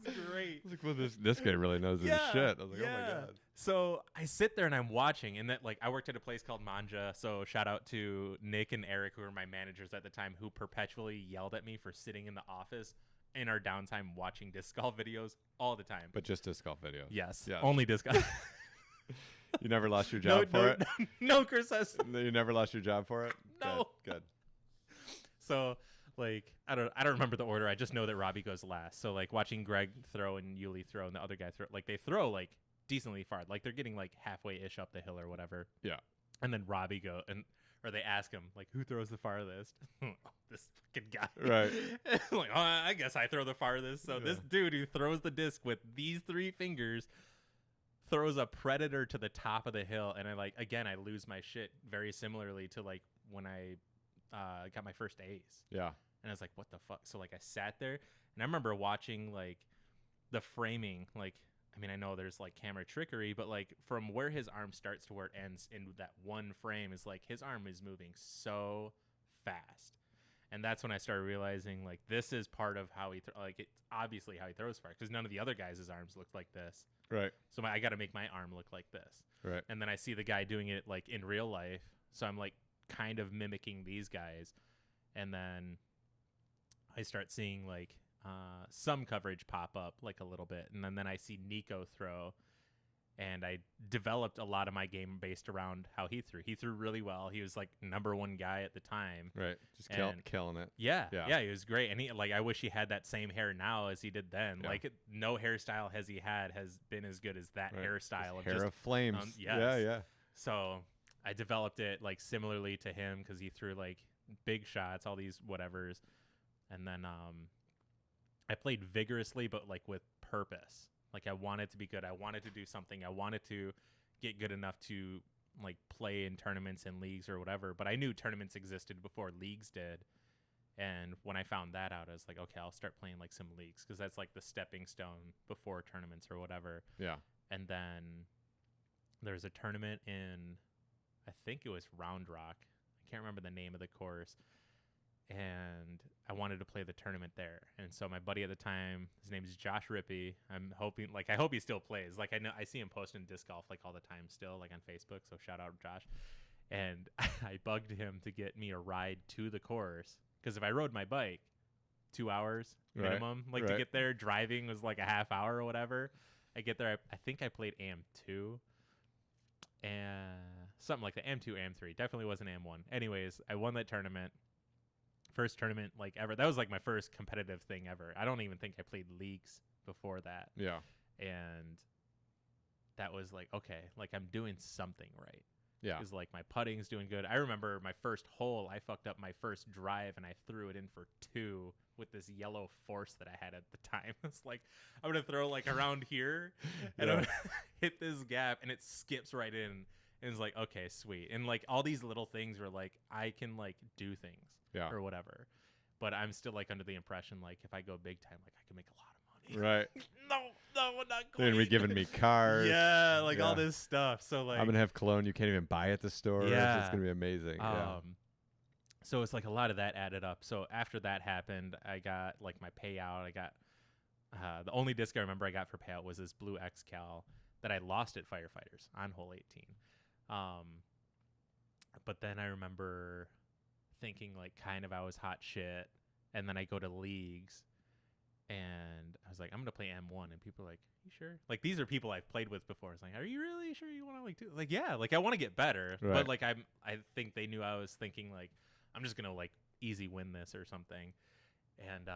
That's great. I was like, "Well, this guy really knows his shit." I was like, "Oh my god." So I sit there and I'm watching, and that like I worked at a place called Manja. So shout out to Nick and Eric, who were my managers at the time, who perpetually yelled at me for sitting in the office in our downtime watching disc golf videos all the time. But just disc golf videos. Yes. Yeah. Only disc golf. You never lost your job for it? No, Chris has. You never lost your job for it? No. Good. So like I don't remember the order. I just know that Robbie goes last. So like watching Greg throw and Yuli throw and the other guy throw, like they throw like decently far. Like they're getting like halfway ish up the hill or whatever. Yeah. And then Robbie or they ask him, like, who throws the farthest? This fucking guy. Right. Like, I guess I throw the farthest. So this dude who throws the disc with these 3 fingers throws a predator to the top of the hill. And I lose my shit very similarly to like when I got my first A's. Yeah. And I was like, what the fuck? So like I sat there and I remember watching like the framing, like, I mean, I know there's like camera trickery, but like from where his arm starts to where it ends in that one frame is like his arm is moving so fast. And that's when I started realizing like this is part of how like it's obviously how he throws far, because none of the other guys' arms look like this. Right. So I got to make my arm look like this. Right. And then I see the guy doing it like in real life. So I'm like kind of mimicking these guys. And then I start seeing like some coverage pop up like a little bit, and then I see Nico throw, and I developed a lot of my game based around how he threw. He threw really well. He was like #1 guy at the time. Right. Just killing it. Yeah, he was great. And I wish he had that same hair now as he did then. Yeah. Like no hairstyle has been as good as that hairstyle. Hair of flames. Yes. Yeah. So I developed it like similarly to him because he threw like big shots, all these whatevers. And then I played vigorously, but like with purpose. Like I wanted to be good. I wanted to do something. I wanted to get good enough to like play in tournaments and leagues or whatever. But I knew tournaments existed before leagues did. And when I found that out, I was like, okay, I'll start playing like some leagues because that's like the stepping stone before tournaments or whatever. Yeah. And then there's a tournament in, I think it was Round Rock. I can't remember the name of the course. And I wanted to play the tournament there. And so my buddy at the time, his name is Josh Rippey. I hope he still plays. Like I see him posting disc golf like all the time still, like on Facebook. So shout out Josh. And I bugged him to get me a ride to the course. Because if I rode my bike 2 hours minimum, to get there, driving was like a half hour or whatever. I get there, I think I played AM2 and something like that. AM2, AM3. Definitely wasn't AM1. Anyways, I won that tournament. First tournament like ever. That was like my first competitive thing ever. I don't even think I played leagues before that. Yeah. And that was like, okay, like I'm doing something right. Yeah. Because like my putting's doing good. I remember my first hole, I fucked up my first drive and I threw it in for 2 with this yellow force that I had at the time. It's like, I'm going to throw like around here and I'm going to hit this gap and it skips right in. And it's like, okay, sweet. And like all these little things were like, I can like do things or whatever. But I'm still like under the impression, like if I go big time, like I can make a lot of money. Right. No, I'm not They're going to be giving me cars. Yeah, like all this stuff. So like I'm going to have cologne you can't even buy at the store. Yeah. It's going to be amazing. So it's like a lot of that added up. So after that happened, I got like my payout. I got the only disc I remember I got for payout was this blue X-Cal that I lost at Firefighters on hole 18. But then I remember thinking like kind of I was hot shit. And then I go to leagues and I was like, I'm going to play M1. And people are like, you sure? Like these are people I've played with before. It's like, are you really sure you want to like do like, yeah, like I want to get better. Right. But like I think they knew I was thinking like, I'm just going to like easy win this or something. And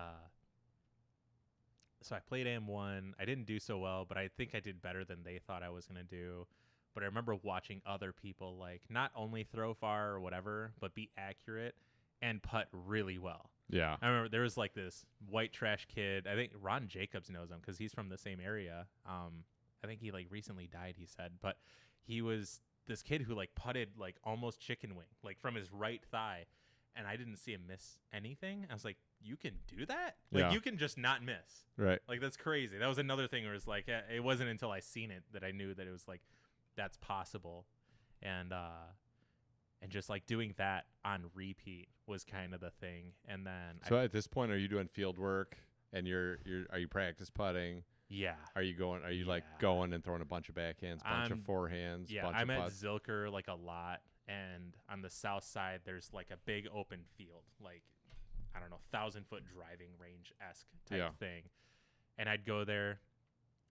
so I played AM1. I didn't do so well, but I think I did better than they thought I was going to do. But I remember watching other people like not only throw far or whatever, but be accurate and putt really well. Yeah. I remember there was like this white trash kid. I think Ron Jacobs knows him because he's from the same area. I think he like recently died, he said. But he was this kid who like putted like almost chicken wing, like from his right thigh. And I didn't see him miss anything. I was like, you can do that? Like you can just not miss. Right. Like that's crazy. That was another thing where it's like, it wasn't until I seen it that I knew that it was like, that's possible. And just like doing that on repeat was kind of the thing. And then so at this point, are you doing field work and are you practice putting? Yeah. Are you like going and throwing a bunch of backhands, bunch of forehands? Yeah, bunch I'm of at putts? Zilker like a lot. And on the south side, there's like a big open field, like, I don't know, 1,000-foot driving range-esque type thing. And I'd go there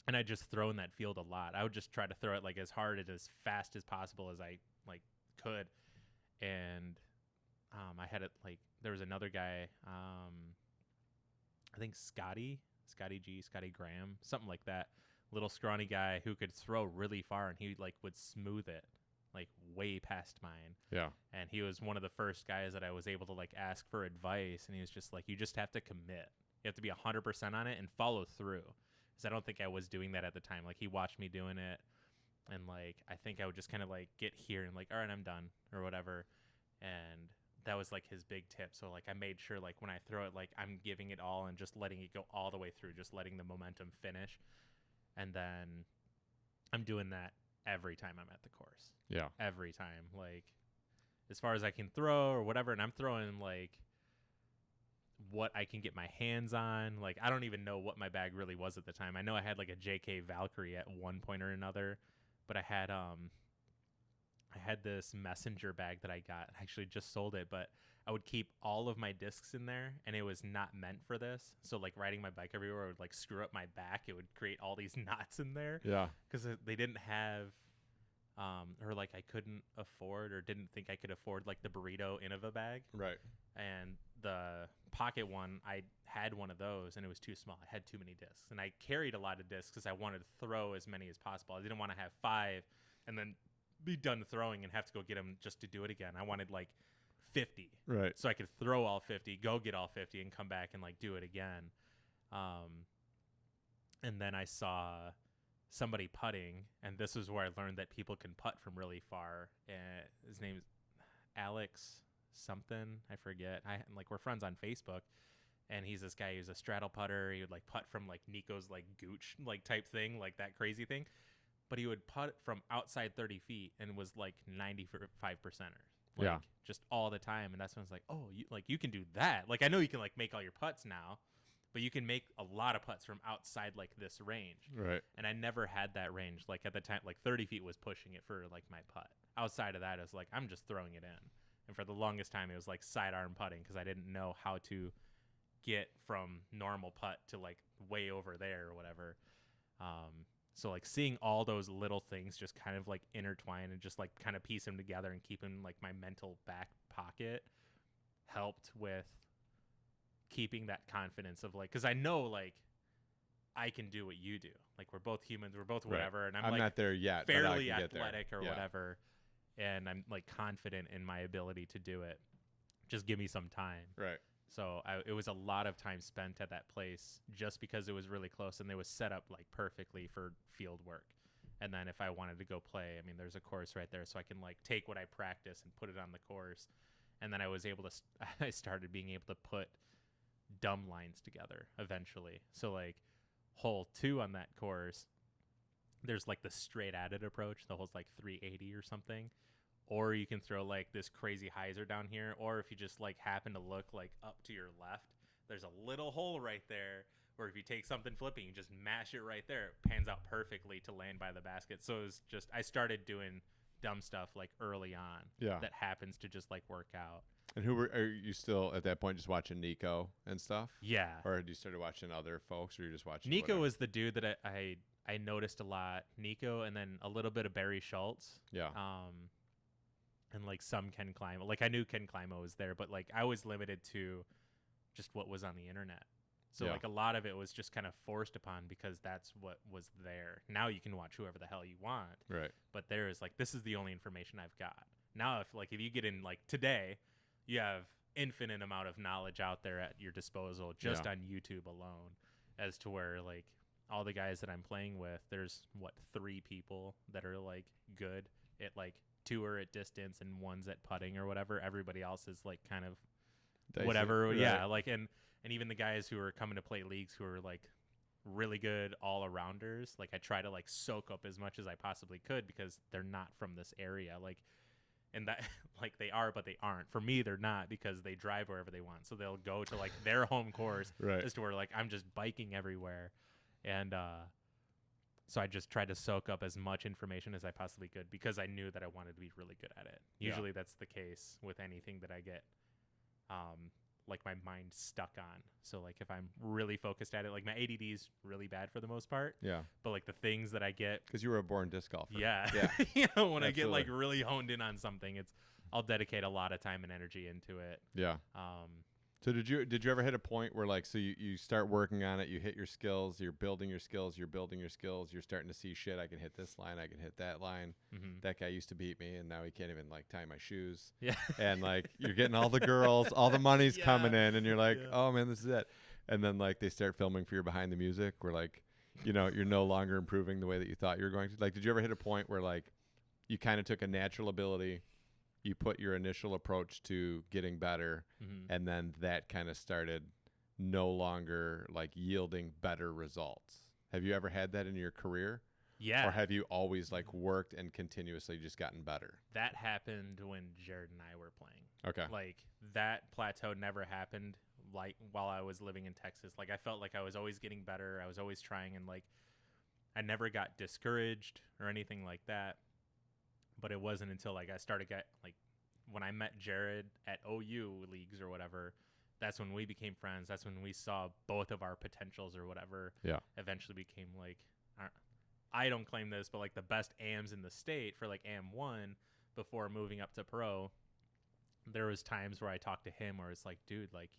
and I'd just throw in that field a lot. I would just try to throw it like as hard and as fast as possible as I like could. And I had it like, there was another guy, I think Scotty Graham, something like that, little scrawny guy who could throw really far and he like would smooth it like way past mine. Yeah. And he was one of the first guys that I was able to like ask for advice. And he was just like, you just have to commit. You have to be 100% on it and follow through. Because I don't think I was doing that at the time. Like he watched me doing it. And like, I think I would just kind of like get here and like, all right, I'm done or whatever. And that was like his big tip. So like I made sure like when I throw it, like I'm giving it all and just letting it go all the way through, just letting the momentum finish. And then I'm doing that every time I'm at the course. Yeah. Every time. Like as far as I can throw or whatever. And I'm throwing like what I can get my hands on. Like I don't even know what my bag really was at the time. I know I had like a JK Valkyrie at one point or another, but I had this messenger bag that I got. I actually just sold it, but I would keep all of my discs in there, and it was not meant for this. So like riding my bike everywhere would like screw up my back. It would create all these knots in there. Yeah. Because they didn't have, or like I couldn't afford or didn't think I could afford like the burrito Innova bag. Right. And the pocket one, I had one of those, and it was too small. I had too many discs, and I carried a lot of discs because I wanted to throw as many as possible. I didn't want to have 5 and then be done throwing and have to go get them just to do it again. I wanted like 50, Right. so I could throw all 50, go get all 50, and come back and like do it again. And then I saw somebody putting, and this is where I learned that people can putt from really far. His name's Alex something, I forget. We're friends on Facebook, and he's this guy who's a straddle putter. He would like putt from like Nico's like gooch like type thing, like that crazy thing. But he would putt from outside 30 feet and was like 95%er. Like, just all the time. And that's when I was like, oh, you can do that. Like, I know you can like make all your putts now, but you can make a lot of putts from outside like this range. Right. And I never had that range. Like at the time, like 30 feet was pushing it for like my putt. Outside of that, I was like, I'm just throwing it in. And for the longest time, it was like sidearm putting because I didn't know how to get from normal putt to like way over there or whatever. So like seeing all those little things just kind of like intertwine and just like kind of piece them together and keep in like my mental back pocket helped with keeping that confidence of like, because I know like I can do what you do. Like we're both humans, we're both whatever, and I'm like not there yet, fairly but I can get athletic there. or whatever, and I'm like confident in my ability to do it. Just give me some time. Right. So it was a lot of time spent at that place just because it was really close and it was set up like perfectly for field work. And then if I wanted to go play, I mean, there's a course right there, so I can like take what I practice and put it on the course. And then I was able to, I started being able to put dumb lines together eventually. So like hole 2 on that course, there's like the straight at it approach. The hole's like 380 or something. Or you can throw like this crazy hyzer down here. Or if you just like happen to look like up to your left, there's a little hole right there where if you take something flipping, you just mash it right there. It pans out perfectly to land by the basket. So it was just, I started doing dumb stuff like early on that happens to just like work out. And are you still at that point just watching Nico and stuff? Yeah. Or had you started watching other folks, or you just watching Nico whatever? was the dude that I noticed a lot. Nico, and then a little bit of Barry Schultz. Yeah. And like some Ken Climo. Like I knew Ken Climo was there, but like I was limited to just what was on the internet. So like a lot of it was just kind of forced upon because that's what was there. Now you can watch whoever the hell you want. Right. But there is like, this is the only information I've got. Now if you get in like today, you have infinite amount of knowledge out there at your disposal just on YouTube alone, as to where like all the guys that I'm playing with, there's 3 people that are like good at like 2 are at distance and 1's at putting or whatever. Everybody else is like kind of Dicey. Whatever. Right. Yeah. Like, and even the guys who are coming to play leagues who are like really good all arounders, like I try to like soak up as much as I possibly could because they're not from this area. Like, and that like they are, but they aren't. For me, they're not because they drive wherever they want. So they'll go to like their home course Right. as to where like I'm just biking everywhere. And, so I just tried to soak up as much information as I possibly could because I knew that I wanted to be really good at it. Usually that's the case with anything that I get, like my mind stuck on. So like if I'm really focused at it, like my ADD is really bad for the most part. Yeah. But like the things that I get, Because you were a born disc golfer. yeah, Yeah. you know, when I get Absolutely. like really honed in on something, I'll dedicate a lot of time and energy into it. Yeah. So did you ever hit a point where like, so you start working on it, you hit your skills, you're building your skills, you're starting to see shit, I can hit this line, I can hit that line. Mm-hmm. That guy used to beat me and now he can't even like tie my shoes. Yeah. And like you're getting all the girls, all the money's Yeah. coming in and you're like, Yeah. oh man, this is it. And then like they start filming for your behind the music where like, you know, you're no longer improving the way that you thought you were going to. Like, did you ever hit a point where like you kind of took a natural ability, you put your initial approach to getting better, Mm-hmm. and then that kind of started no longer like yielding better results? Have you ever had that in your career? Yeah. Or have you always like worked and continuously just gotten better? That happened when Jared and I were playing. Okay. Like that plateau never happened like while I was living in Texas. Like I felt like I was always getting better. I was always trying, and like I never got discouraged or anything like that. But it wasn't until like I started when I met Jared at OU leagues or whatever, that's when we became friends. That's when we saw both of our potentials or whatever. Yeah. Eventually became like, I don't claim this, but like the best AMs in the state for like AM1 before moving up to pro. There was times where I talked to him where it's like, dude, like,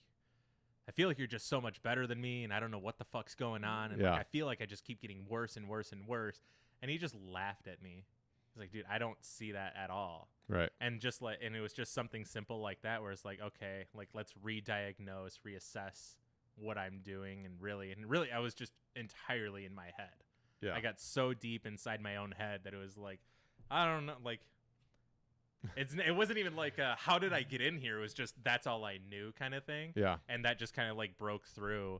I feel like you're just so much better than me, and I don't know what the fuck's going on. And like, I feel like I just keep getting worse and worse and worse. And he just laughed at me. He's like, dude, I don't see that at all. Right. And just like, and it was just something simple like that, where it's like, okay, like let's re-diagnose, reassess what I'm doing, and really, I was just entirely in my head. Yeah. I got so deep inside my own head that it was like, I don't know, like. It wasn't even like how did I get in here? It was just that's all I knew kind of thing. Yeah. And that just kind of like broke through,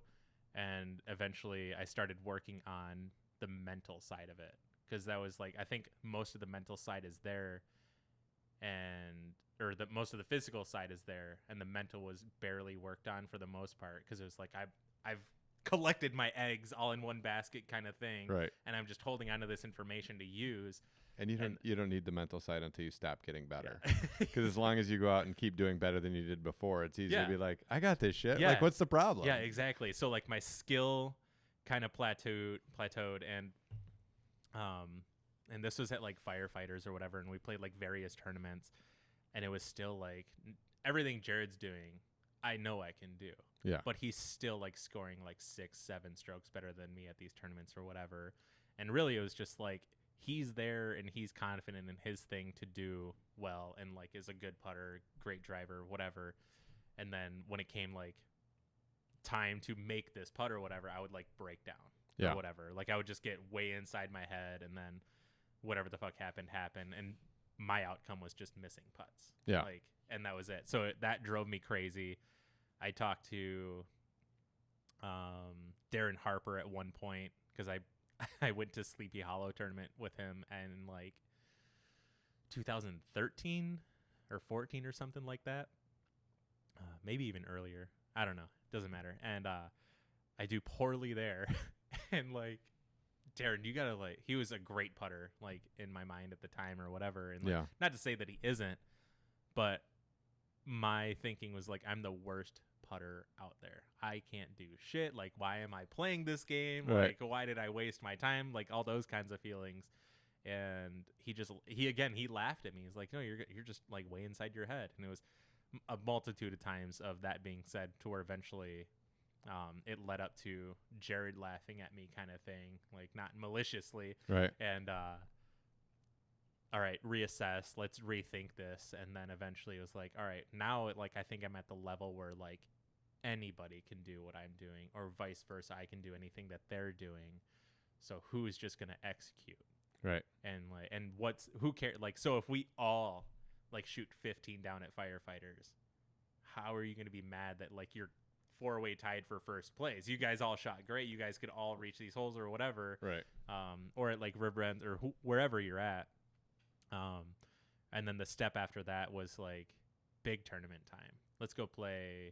and eventually I started working on the mental side of it, because that was like I think most of the mental side is there, or the most of the physical side is there, and the mental was barely worked on for the most part, because it was like I've collected my eggs all in one basket kind of thing, Right. and I'm just holding onto this information to use. And you don't need the mental side until you stop getting better. Yeah. Because as long as you go out and keep doing better than you did before, it's easy Yeah. to be like, I got this shit. Yeah. Like, what's the problem? Yeah, exactly. So like my skill kind of plateaued, and this was at like Firefighters or whatever, and we played like various tournaments, and it was still like everything Jared's doing, I know I can do. Yeah. But he's still like scoring like 6-7 strokes better than me at these tournaments or whatever. And really it was just like he's there and he's confident in his thing to do well, and like is a good putter, great driver, whatever. And then when it came like time to make this putt or whatever, I would like break down or whatever. Like I would just get way inside my head, and then whatever the fuck happened. And my outcome was just missing putts. Yeah. Like, and that was it. So that drove me crazy. I talked to Darrin Harper at one point, because I went to Sleepy Hollow tournament with him in like 2013 or 14 or something like that. Maybe even earlier. I don't know. Doesn't matter. And I do poorly there. And like, Darrin, you gotta like, he was a great putter, like in my mind at the time or whatever. And like, not to say that he isn't, but my thinking was like, I'm the worst putter out there. I can't do shit. Like, why am I playing this game? Right. Like, why did I waste my time? Like all those kinds of feelings. And he laughed at me. He's like, no, you're just like way inside your head. And it was a multitude of times of that being said, to where eventually it led up to Jared laughing at me kind of thing, like not maliciously. Right. And all right, reassess, let's rethink this. And then eventually it was like, all right, now like I think I'm at the level where like anybody can do what I'm doing, or vice versa, I can do anything that they're doing. So who's just gonna execute? Right. And like, and who cares? Like, so if we all like shoot 15 down at Firefighters, how are you gonna be mad that like you're 4-way tied for first place? You guys all shot great. You guys could all reach these holes or whatever. Right. Or at like Riverends or wherever you're at. And then the step after that was like big tournament time. Let's go play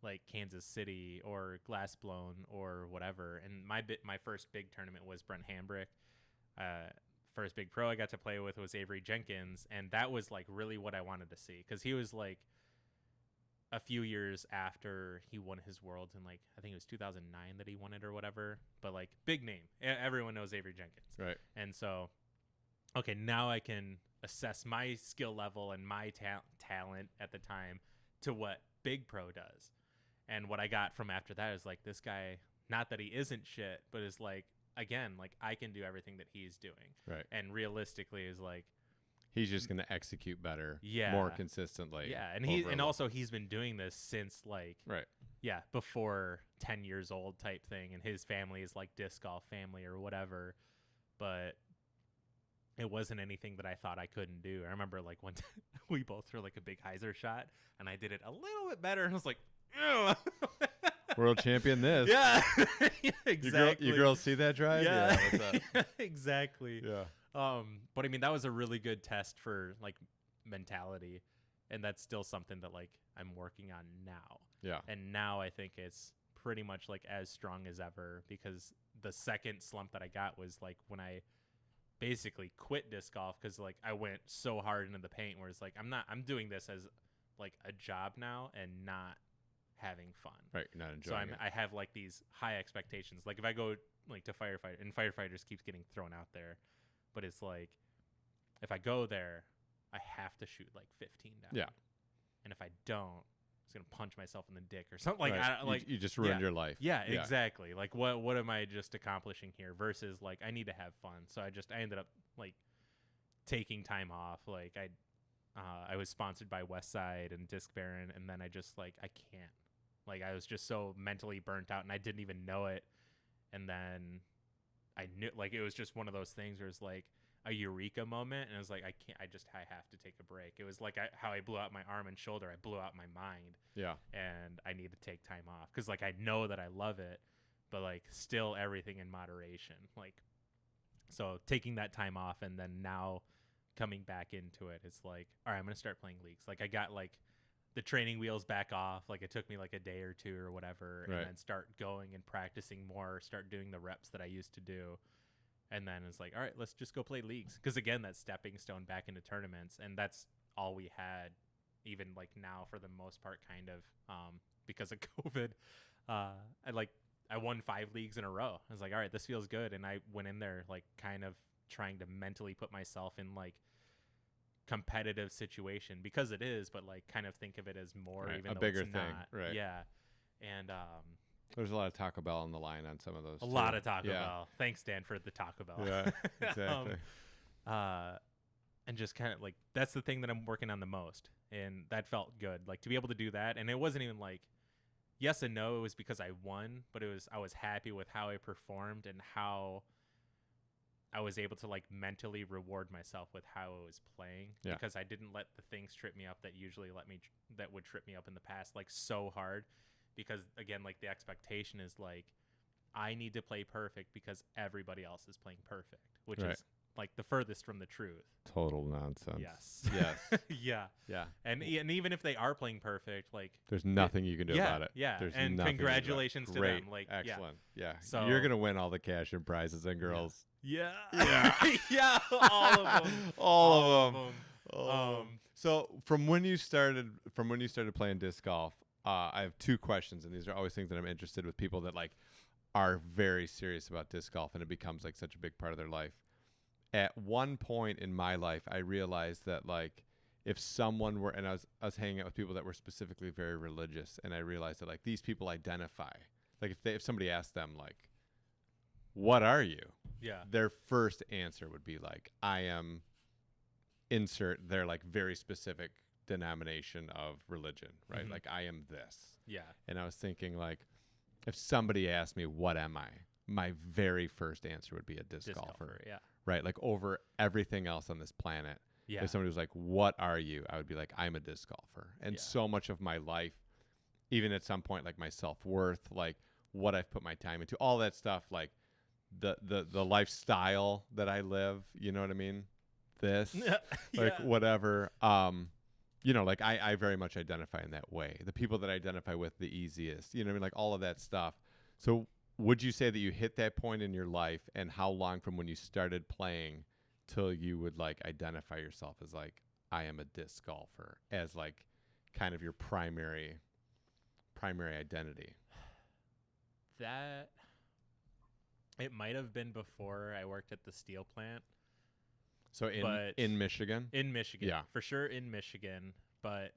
like Kansas City or Glassblown or whatever. And my first big tournament was Brent Hambrick. First big pro I got to play with was Avery Jenkins, and that was like really what I wanted to see, because he was like a few years after he won his Worlds, in like I think it was 2009 that he won it or whatever, but like big name. Everyone knows Avery Jenkins. Right. And so, okay, now I can assess my skill level and my talent at the time to what Big Pro does. And what I got from after that is like, this guy, not that he isn't shit, but is like, again, like I can do everything that he's doing. Right. And realistically is like, he's just going to execute better, yeah, more consistently. Yeah. And also he's been doing this since like, right. Yeah, before 10 years old type thing. And his family is like disc golf family or whatever. But it wasn't anything that I thought I couldn't do. I remember like one time we both threw like a big hyzer shot, and I did it a little bit better. And I was like, ew. World champion this. Yeah, exactly. You girls see that drive? Yeah, what's up? exactly. Yeah. But I mean, that was a really good test for like mentality, and that's still something that like I'm working on now. Yeah. And now I think it's pretty much like as strong as ever, because the second slump that I got was like when I basically quit disc golf because like I went so hard into the paint where it's like I'm doing this as like a job now and not having fun. Right, you're not enjoying it. I have like these high expectations. Like if I go like to firefighter, and firefighters keeps getting thrown out there, but it's like if I go there, I have to shoot like 15 down. Yeah. And if I don't, I'm just gonna punch myself in the dick or something. Like Right. You just ruined your life. Yeah, exactly. Like what am I just accomplishing here? Versus like I need to have fun. So I ended up like taking time off. Like I was sponsored by Westside and Disc Baron, and then I just like I can't. Like I was just so mentally burnt out, and I didn't even know it. And then I knew, like it was just one of those things where it's like a eureka moment, and I was like I have to take a break. It was like how I blew out my arm and shoulder. I blew out my mind. Yeah. And I need to take time off because like I know that I love it, but like still everything in moderation. Like so taking that time off and then now coming back into it, it's like, all right, I'm gonna start playing leagues. Like I got like the training wheels back off. Like it took me like a day or two or whatever, right. and then start going and practicing more, start doing the reps that I used to do. And then it's like, all right, let's just go play leagues. Because again, that stepping stone back into tournaments, and that's all we had, even like now for the most part, kind of, because of COVID. I won 5 leagues in a row. I was like, all right, this feels good. And I went in there like kind of trying to mentally put myself in like competitive situation because it is, but like kind of think of it as more, right. even a though bigger it's thing, not. right? Yeah, and there's a lot of Taco Bell on the line on some of those. A lot of Taco Bell. Thanks, Dan, for the Taco Bell. Yeah, exactly. And just kind of like that's the thing that I'm working on the most, and that felt good. Like to be able to do that, and it wasn't even like yes and no. It was because I won, but I was happy with how I performed and how I was able to like mentally reward myself with how I was playing because I didn't let the things trip me up that usually that would trip me up in the past like so hard. Because again, like the expectation is like I need to play perfect because everybody else is playing perfect, which is like the furthest from the truth. Total nonsense. Yes. Yes. Yeah. And even if they are playing perfect, like there's nothing you can do about it. Yeah. There's and congratulations to them. Like excellent. Yeah. So you're gonna win all the cash and prizes and girls. Yeah. Yeah. All of them. All of them. So from when you started playing disc golf, I have 2 questions, and these are always things that I'm interested with people that like are very serious about disc golf, and it becomes like such a big part of their life. At one point in my life, I realized that like if someone were, and I was hanging out with people that were specifically very religious, and I realized that like these people identify, like if somebody asked them like, "What are you?" Yeah. Their first answer would be like, "I am." Insert their like very specific denomination of religion, right? Mm-hmm. Like I am this. Yeah. And I was thinking like, if somebody asked me, what am I? My very first answer would be a disc golfer. Yeah. Right. Like over everything else on this planet. Yeah. If somebody was like, what are you? I would be like, I'm a disc golfer. And so much of my life, even at some point, like my self-worth, like what I've put my time into, all that stuff, like the lifestyle that I live, you know what I mean? This, like whatever, you know, like I very much identify in that way. The people that I identify with the easiest, you know what I mean? Like all of that stuff. So would you say that you hit that point in your life, and how long from when you started playing till you would like identify yourself as like, I am a disc golfer, as like kind of your primary identity? That it might have been before I worked at the steel plant. So in Michigan? In Michigan. Yeah. For sure in Michigan. But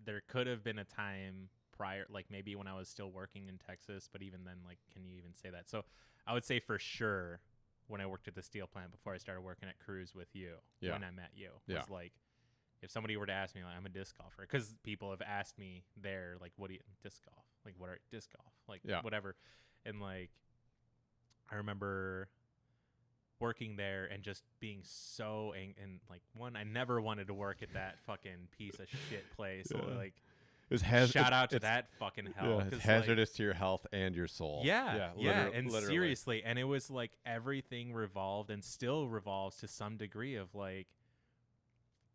there could have been a time prior, like maybe when I was still working in Texas, but even then, like, can you even say that? So I would say for sure when I worked at the steel plant before I started working at Cruise with you, when I met you, was like, if somebody were to ask me, like, I'm a disc golfer, because people have asked me there, like, what do you, disc golf? Like, what are disc golf? Like, whatever. And like, I remember working there and just being so and like I never wanted to work at that fucking piece of shit place. So like shout out to that fucking hell. It's hazardous to your health and your soul. Yeah. And literally. Seriously, and it was like everything revolved and still revolves to some degree of like,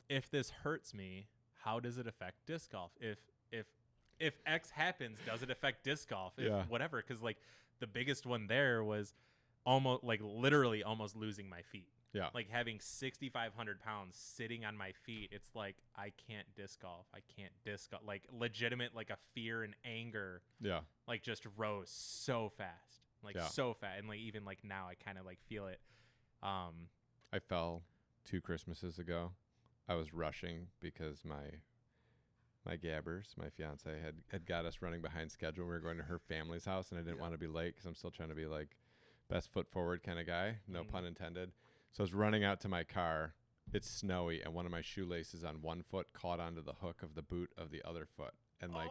if this hurts me, how does it affect disc golf? If X happens, does it affect disc golf? If whatever, because like the biggest one there was almost like literally almost losing my feet. Yeah. Like having 6,500 pounds sitting on my feet, it's like I can't disc golf. I can't disc golf. Like legitimate, like a fear and anger, Yeah. like just rose so fast, like Yeah. so fast, and like even like now I kind of like feel it. I fell 2 Christmases ago. I was rushing because my gabbers, my fiance, had got us running behind schedule. We were going to her family's house, and I didn't want to be late because I'm still trying to be like best foot forward kind of guy. No pun intended. So I was running out to my car. It's snowy, and one of my shoelaces on one foot caught onto the hook of the boot of the other foot, and like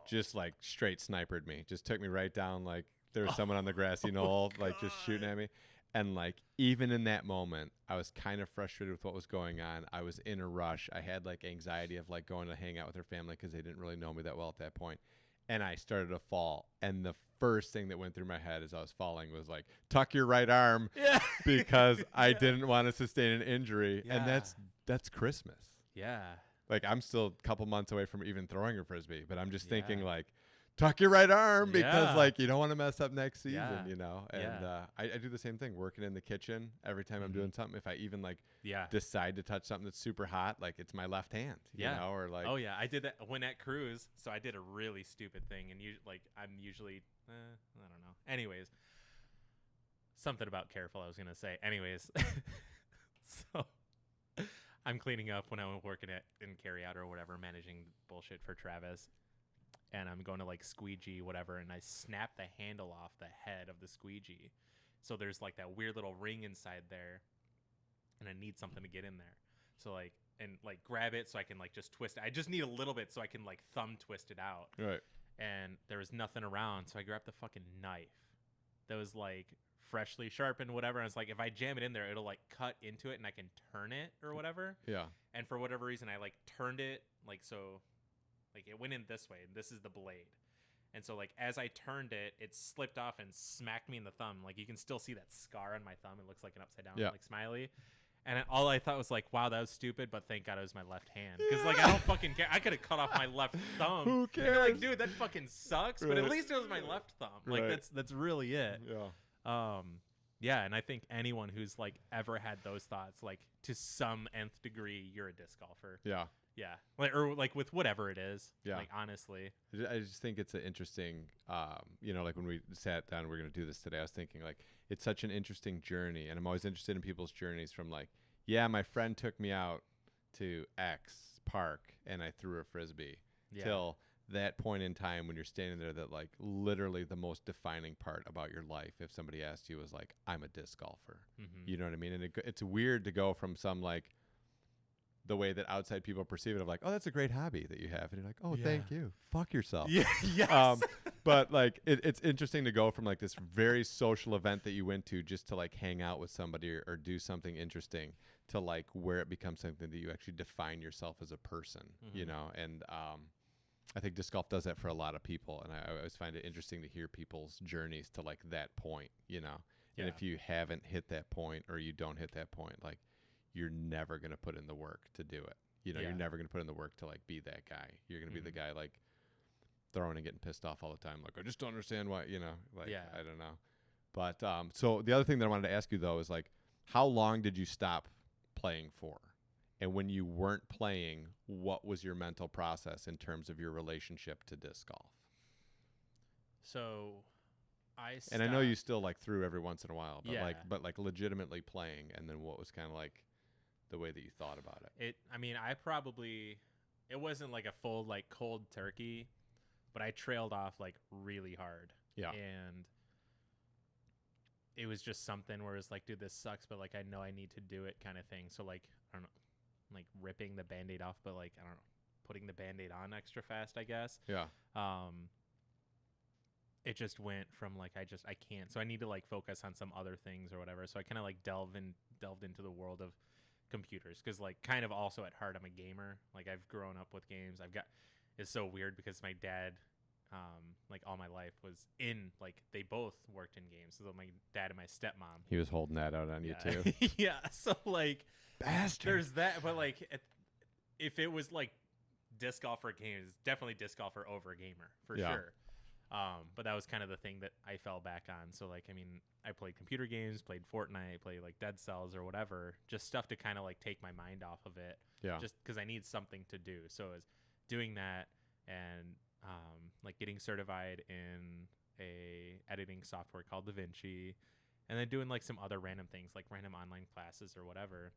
just like straight snipered me. Just took me right down. Like there was someone on the grassy knoll, like just shooting at me. And like even in that moment, I was kind of frustrated with what was going on. I was in a rush. I had like anxiety of like going to hang out with her family because they didn't really know me that well at that point. And I started to fall. And the first thing that went through my head as I was falling was like, tuck your right arm, because I didn't want to sustain an injury. Yeah. And that's Christmas. Yeah. Like I'm still a couple months away from even throwing a Frisbee, but I'm just thinking like, tuck your right arm because like you don't want to mess up next season, you know? And I do the same thing, working in the kitchen every time I'm doing something. If I even like decide to touch something that's super hot, like it's my left hand, you know, or like, oh yeah, I did that when at cruise. So I did a really stupid thing, and I'm usually, I don't know. Anyways, something about careful I was going to say. Anyways, so I'm cleaning up when I'm working in carry out or whatever, managing bullshit for Travis. And I'm going to like squeegee whatever, and I snap the handle off the head of the squeegee. So there's like that weird little ring inside there, and I need something to get in there. So like, and like grab it so I can like just twist it. I just need a little bit so I can like thumb twist it out. Right. And there was nothing around, so I grabbed the fucking knife that was like freshly sharpened, whatever. And I was like, if I jam it in there, it'll like cut into it and I can turn it or whatever. Yeah. And for whatever reason, I like turned it like so. Like it went in this way, and this is the blade. And so like as I turned it, it slipped off and smacked me in the thumb. Like you can still see that scar on my thumb. It looks like an upside down like smiley. And all I thought was like, wow, that was stupid, but thank God it was my left hand. Because like I don't fucking care. I could have cut off my left thumb. Who cares? Like, dude, that fucking sucks. But at least it was my left thumb. Like that's really it. Yeah. Yeah, and I think anyone who's like ever had those thoughts, like to some nth degree, you're a disc golfer. Yeah. Yeah, like or like with whatever it is. Yeah, like honestly, I just think it's an interesting. You know, like when we sat down, we're gonna do this today. I was thinking like it's such an interesting journey, and I'm always interested in people's journeys. From like, yeah, my friend took me out to X park and I threw a Frisbee. Till that point in time when you're standing there, that like literally the most defining part about your life, if somebody asked you, was like, I'm a disc golfer. You know what I mean? And it's weird to go from some like the way that outside people perceive it of like, oh, that's a great hobby that you have. And you're like, oh, thank you. Fuck yourself. Yeah. Yes. But like, it's interesting to go from like this very social event that you went to just to like hang out with somebody or do something interesting to like where it becomes something that you actually define yourself as a person, you know? And, I think disc golf does that for a lot of people. And I always find it interesting to hear people's journeys to like that point, you know? And if you haven't hit that point or you don't hit that point, like, you're never going to put in the work to do it. You know, you're never going to put in the work to like be that guy. You're going to be the guy like throwing and getting pissed off all the time. Like, I just don't understand why, you know, like, I don't know. But so the other thing that I wanted to ask you though is like, how long did you stop playing for? And when you weren't playing, what was your mental process in terms of your relationship to disc golf? So I stopped. And I know you still like threw every once in a while, but like legitimately playing. And then what was kind of like the way that you thought about it? I mean, it wasn't like a full like cold turkey, but I trailed off like really hard. Yeah. And it was just something where it's like, dude, this sucks, but like I know I need to do it kind of thing. So like, I don't know, like ripping the Band-Aid off, but like, I don't know, putting the Band-Aid on extra fast, I guess. Yeah. It just went from like, I can't. So I need to like focus on some other things or whatever. So I kind of like delved into the world of computers, because like kind of also at heart I'm a gamer. Like I've grown up with games. It's so weird because my dad like all my life was in, like they both worked in games. So my dad and my stepmom, he was holding that out on you too. Yeah, so like bastard, there's that. But like if it was like disc golf or games, definitely disc golfer over gamer for sure. But that was kind of the thing that I fell back on. So like, I mean, I played computer games, played Fortnite, played like Dead Cells or whatever, just stuff to kind of like take my mind off of it. Yeah. Just because I need something to do. So I was doing that and like getting certified in a editing software called DaVinci, and then doing like some other random things like random online classes or whatever,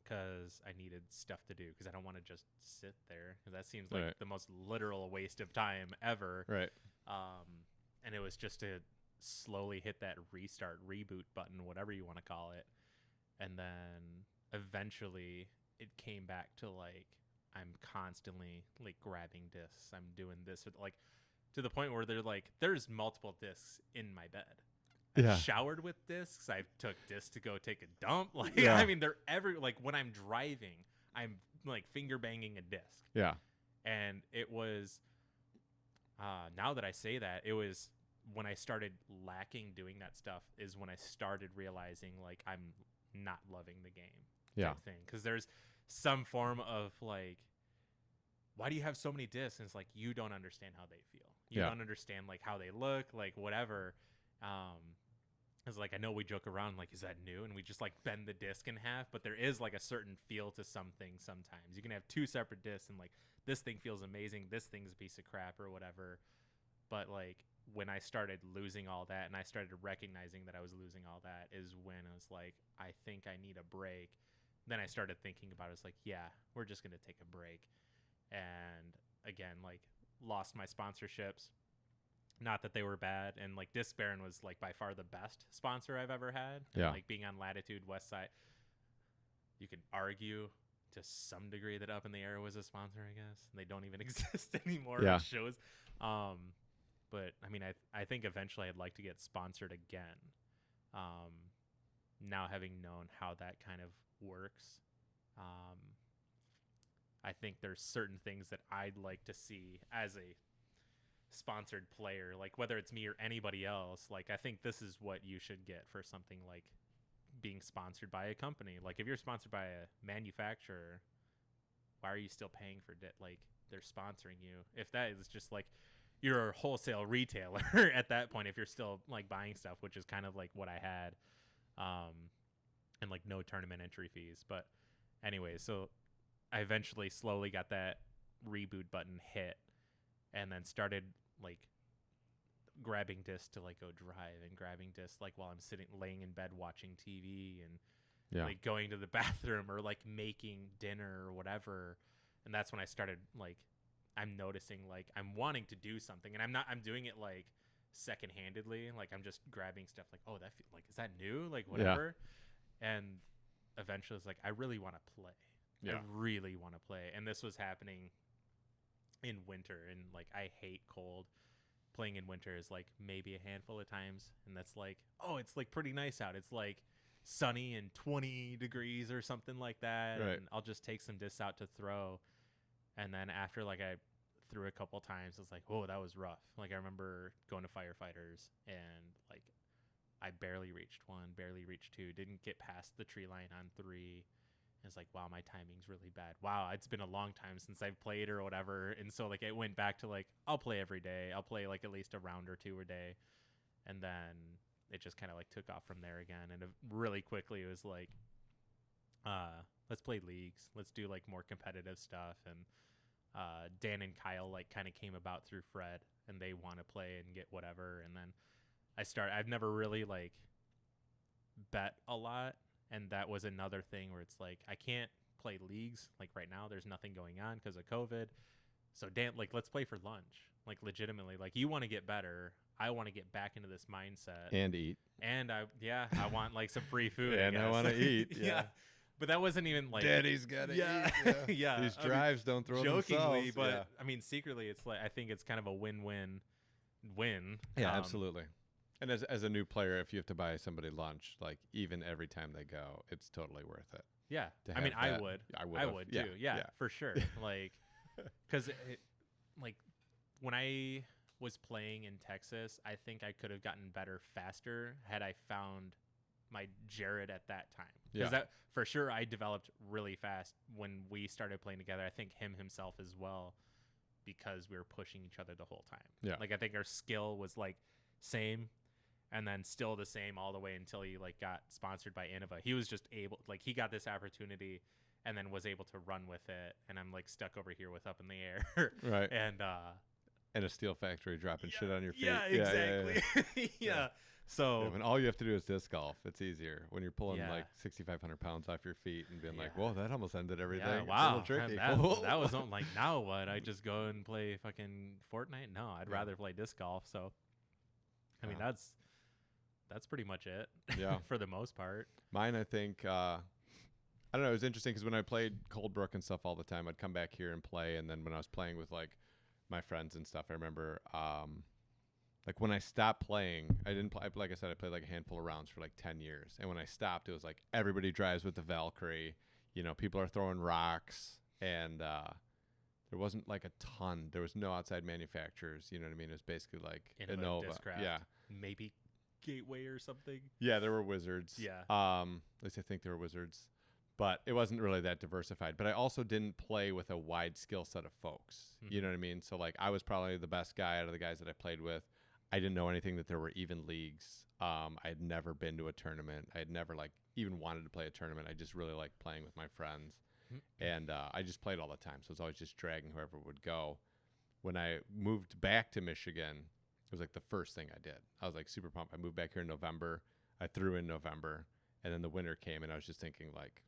because I needed stuff to do, because I don't want to just sit there, because that seems like the most literal waste of time ever. Right. And it was just to slowly hit that restart, reboot button, whatever you want to call it. And then eventually it came back to like, I'm constantly like grabbing discs. I'm doing this, like to the point where there's multiple discs in my bed. I've showered with discs. I've took discs to go take a dump. Like, I mean, they're like when I'm driving, I'm like finger banging a disc. Yeah. And it was, now that I say that, it was when I started lacking doing that stuff is when I started realizing like I'm not loving the game. Type thing. Because there's some form of like, why do you have so many discs? And it's like, you don't understand how they feel. You don't understand like how they look, like whatever. It's like, I know we joke around like, is that new? And we just like bend the disc in half, but there is like a certain feel to something. Sometimes you can have two separate discs and like this thing feels amazing, this thing's a piece of crap or whatever. But like when I started losing all that and I started recognizing that I was losing all that is when I was like, I think I need a break. Then I started thinking about it. It's like, yeah, we're just going to take a break. And again, like lost my sponsorships. Not that they were bad. And like Disc Baron was like by far the best sponsor I've ever had. And, like being on Latitude West Side, you could argue to some degree that Up in the Air was a sponsor, I guess. They don't even exist anymore. It shows. But I mean, I think eventually I'd like to get sponsored again. Now having known how that kind of works, I think there's certain things that I'd like to see as a sponsored player, like whether it's me or anybody else. Like, I think this is what you should get for something like being sponsored by a company. Like, if you're sponsored by a manufacturer, why are you still paying for it? Like, they're sponsoring you. If that is just like you're a wholesale retailer at that point, if you're still like buying stuff, which is kind of like what I had, and like no tournament entry fees. But anyway, so I eventually slowly got that reboot button hit, and then started like grabbing discs to like go drive, and grabbing discs like while I'm laying in bed watching TV, and like going to the bathroom or like making dinner or whatever. And that's when I started like, I'm noticing like I'm wanting to do something, and I'm doing it like second-handedly. Like I'm just grabbing stuff like, oh, like, is that new? Like whatever. And eventually it's like, I really want to play. I really want to play. And this was happening in winter, and like I hate cold. Playing in winter is like maybe a handful of times, and that's like, oh, it's like pretty nice out. It's like sunny and 20 degrees or something like that. Right. And I'll just take some discs out to throw. And then after like I threw a couple times, it's like, oh, that was rough. Like I remember going to firefighters, and like I barely reached one, barely reached two, didn't get past the tree line on three. And it's like, wow, my timing's really bad. Wow, it's been a long time since I've played or whatever. And so like it went back to like, I'll play every day. I'll play like at least a round or two a day. And then it just kind of like took off from there again. And really quickly it was like, let's play leagues. Let's do like more competitive stuff. And Dan and Kyle like kind of came about through Fred, and they want to play and get whatever. And then I've never really like bet a lot. And that was another thing where it's like, I can't play leagues. Like right now, there's nothing going on because of COVID. So Dan, like, let's play for lunch. Like legitimately, like you want to get better. I want to get back into this mindset and eat. And I want like some free food. And I want to eat. Yeah. But that wasn't even like, Daddy's gotta eat. Yeah. These drives don't throw jokingly, themselves. But I mean, secretly, it's like, I think it's kind of a win-win. Yeah, absolutely. And as a new player, if you have to buy somebody lunch, like even every time they go, it's totally worth it. Yeah. I mean, I would. I would too. Yeah, for sure. Like, because like when I was playing in Texas, I think I could have gotten better faster had I found my Jared at that time. Because that for sure I developed really fast when we started playing together. I think him himself as well. because we were pushing each other the whole time. Yeah. Like I think our skill was like same, and then still the same all the way until he like got sponsored by Innova. He was just able, like he got this opportunity and then was able to run with it, and I'm like stuck over here with Up in the Air. Right. And a steel factory dropping shit on your feet. Yeah, exactly. Yeah. So when all you have to do is disc golf, it's easier when you're pulling Yeah. like 6,500 pounds off your feet and being like, Yeah. whoa, that almost ended everything. yeah, It's a wow. little tricky. That was on, like, now what? I just go and play fucking Fortnite? No, I'd Yeah. rather play disc golf. So, I mean, Yeah. that's pretty much it. Yeah. For the most part. Mine, I think, I don't know. It was interesting because when I played Coldbrook and stuff all the time, I'd come back here and play. And then when I was playing with like my friends and stuff, I remember, like when I stopped playing, I didn't play. Like I said, I played like a handful of rounds for like 10 years. And when I stopped, it was like everybody drives with the Valkyrie. You know, people are throwing rocks, and there wasn't like a ton. There was no outside manufacturers. You know what I mean? It was basically like Innova. Discraft, Yeah. Maybe Gateway or something. Yeah, there were Wizards. Yeah. At least I think there were Wizards. But it wasn't really that diversified. But I also didn't play with a wide skill set of folks. You know what I mean? So, like, I was probably the best guy out of the guys that I played with. I didn't know anything that there were even leagues. I had never been to a tournament. I had never, like, even wanted to play a tournament. I just really liked playing with my friends. And I just played all the time. So, it was always just dragging whoever would go. When I moved back to Michigan, it was, like, the first thing I did. I was, like, super pumped. I moved back here in November. I threw in November. And then the winter came, and I was just thinking, like,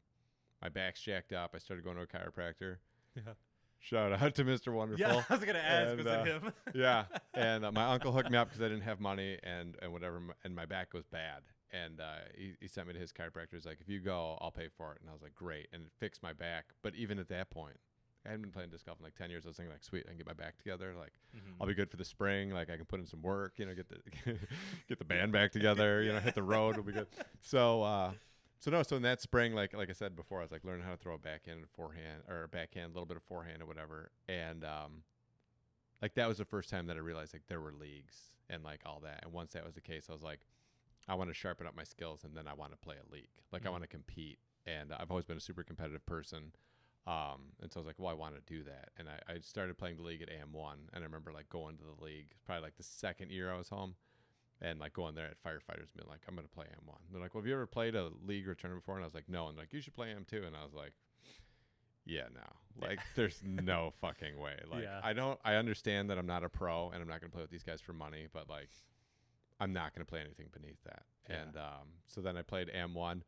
my back's jacked up. I started going to a chiropractor. Yeah. Shout out to Mr. Wonderful. Yeah, I was going to ask, And, was it him? Yeah. And my uncle hooked me up because I didn't have money and whatever. And my back was bad. And he sent me to his chiropractor. He's like, if you go, I'll pay for it. And I was like, great. And it fixed my back. But even at that point, I hadn't been playing disc golf in like 10 years. I was thinking like, sweet, I can get my back together. Like, I'll be good for the spring. Like, I can put in some work, you know, get the band back together, you know, hit the road. We'll be good. So in that spring, like I said before, I was like learning how to throw a backhand and forehand, or backhand, a little bit of forehand or whatever. And like that was the first time that I realized like there were leagues and like all that. And once that was the case, I was like, I want to sharpen up my skills, and then I want to play a league. Like I want to compete. And I've always been a super competitive person. And so I was like, well, I want to do that. And I started playing the league at AM1. And I remember like going to the league probably like the second year I was home. And like going there at Firefighters and being like, I'm going to play M1. They're like, well, have you ever played a league or tournament before? And I was like, no. And like, you should play M2. And I was like, yeah, no. Like, there's no fucking way. Like, I understand that I'm not a pro and I'm not going to play with these guys for money, but like, I'm not going to play anything beneath that. Yeah. And so then I played M1.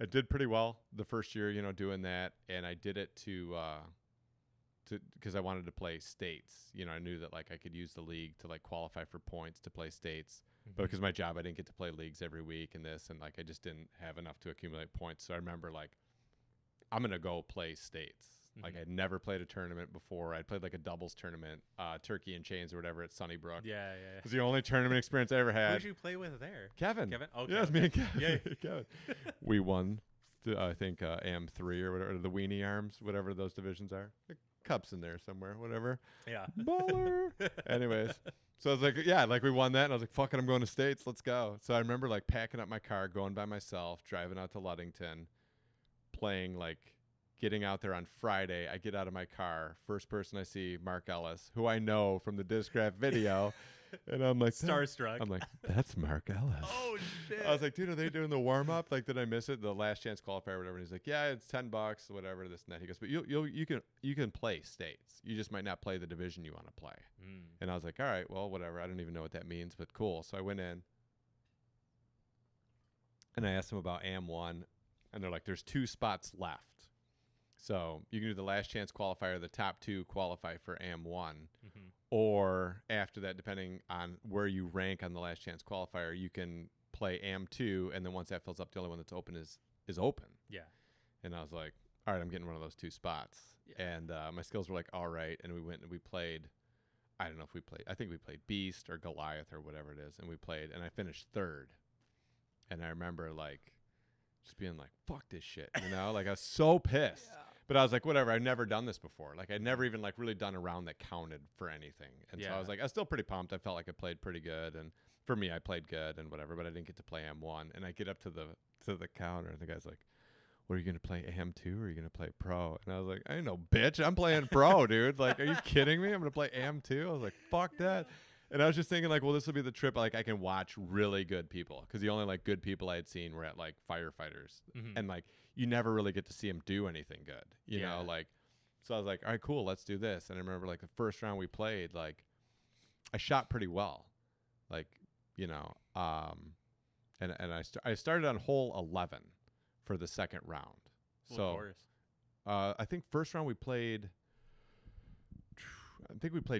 I did pretty well the first year, you know, doing that. And I did it because I wanted to play states. You know, I knew that like I could use the league to like qualify for points to play states. But because my job, I didn't get to play leagues every week and this, and like I just didn't have enough to accumulate points. So I remember like, I'm gonna go play states. Like I'd never played a tournament before. I'd played like a doubles tournament, Turkey and Chains or whatever at Sunnybrook. Yeah. It was the only tournament experience I ever had. Who did you play with there? Kevin. Okay. Yeah, it was me and Kevin. Yeah. Kevin. We won, I think, AM3 or whatever, the weenie arms, whatever those divisions are. The cups in there somewhere, whatever. Yeah. Baller. Anyways. So I was like, yeah, like we won that. And I was like, fuck it, I'm going to States. Let's go. So I remember like packing up my car, going by myself, driving out to Ludington, playing like getting out there on Friday. I get out of my car. First person I see, Mark Ellis, who I know from the Discraft video. And I'm like, starstruck. I'm like, that's Mark Ellis. Oh, shit. I was like, dude, are they doing the warm up? Like, did I miss it? The last chance qualifier or whatever. And he's like, yeah, it's $10, whatever, this and that. He goes, but you can play states. You just might not play the division you want to play. And I was like, all right, well, whatever. I don't even know what that means, but cool. So I went in and I asked them about AM1, and they're like, there's 2 spots left. So you can do the last chance qualifier. The top 2 qualify for AM1. Or after that, depending on where you rank on the last chance qualifier, you can play AM2, and then once that fills up, the only one that's open is open. Yeah. And I was like, all right, I'm getting one of those 2 spots. Yeah. And my skills were like, all right. And we went and we played, I don't know if we played, I think we played Beast or Goliath or whatever it is. And we played, and I finished 3rd. And I remember like just being like, fuck this shit, you know? Like I was so pissed. Yeah. But I was like, whatever, I'd never done this before. Like I'd never even like really done a round that counted for anything. And so I was like, I was still pretty pumped. I felt like I played pretty good. And for me, I played good and whatever, but I didn't get to play M1. And I get up to the counter, and the guy's like, what are you going to play, AM2 or are you going to play pro? And I was like, I ain't no bitch. I'm playing pro, dude. Like, are you kidding me? I'm going to play AM2? I was like, fuck that. And I was just thinking, like, well, this will be the trip. Like, I can watch really good people because the only, like, good people I had seen were at, like, firefighters. Mm-hmm. And, like, you never really get to see them do anything good, you know? Like, so I was like, all right, cool, let's do this. And I remember, like, the first round we played, like, I shot pretty well. Like, you know, and I started on hole 11 for the second round. Well, so, of course. I think first round we played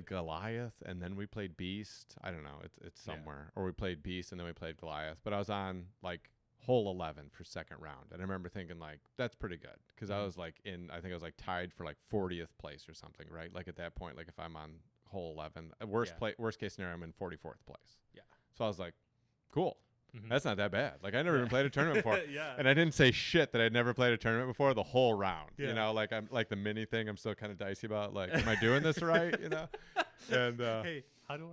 Goliath and then we played Beast. I don't know. It's somewhere. Or we played Beast and then we played Goliath. But I was on like hole 11 for second round. And I remember thinking like, that's pretty good. Because I was like I think I was like tied for like 40th place or something, right? Like at that point, like if I'm on hole 11, worst case scenario, I'm in 44th place. Yeah. So I was like, cool. Mm-hmm. That's not that bad. Like I never even played a tournament before. And I didn't say shit that I'd never played a tournament before the whole round. You know, like I'm like the mini thing I'm still kind of dicey about. Like, am I doing this right? You know? And hey, how do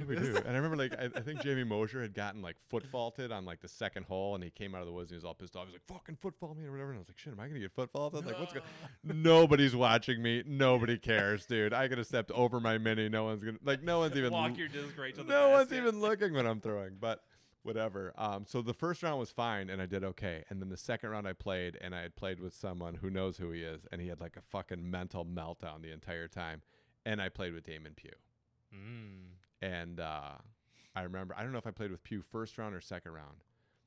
we do? And I remember like I think Jamie Mosier had gotten like foot faulted on like the second hole and he came out of the woods and he was all pissed off. He was like, fucking foot fault me or whatever. And I was like, shit, am I gonna get foot faulted? I was like, what's going Nobody's watching me. Nobody cares, dude. I could have stepped over my mini. No one's even walk your disc right to the no one's even looking when I'm throwing. But whatever. So the first round was fine and I did okay. And then the second round I played and I had played with someone who knows who he is and he had like a fucking mental meltdown the entire time. And I played with Damon Pugh. And I remember, I don't know if I played with Pugh first round or second round,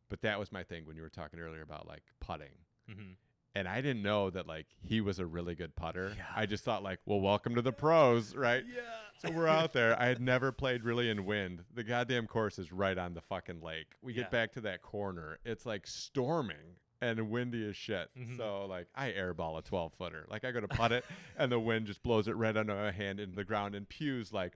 but that was my thing when you were talking earlier about like putting. Mm-hmm. And I didn't know that like he was a really good putter. Yeah. I just thought like, well, welcome to the pros, right? Yeah. So we're out there. I had never played really in wind. The goddamn course is right on the fucking lake. We get back to that corner. It's like storming and windy as shit. Mm-hmm. So like I airball a 12-footer. Like I go to putt it and the wind just blows it right under my hand into the ground and Pew's like,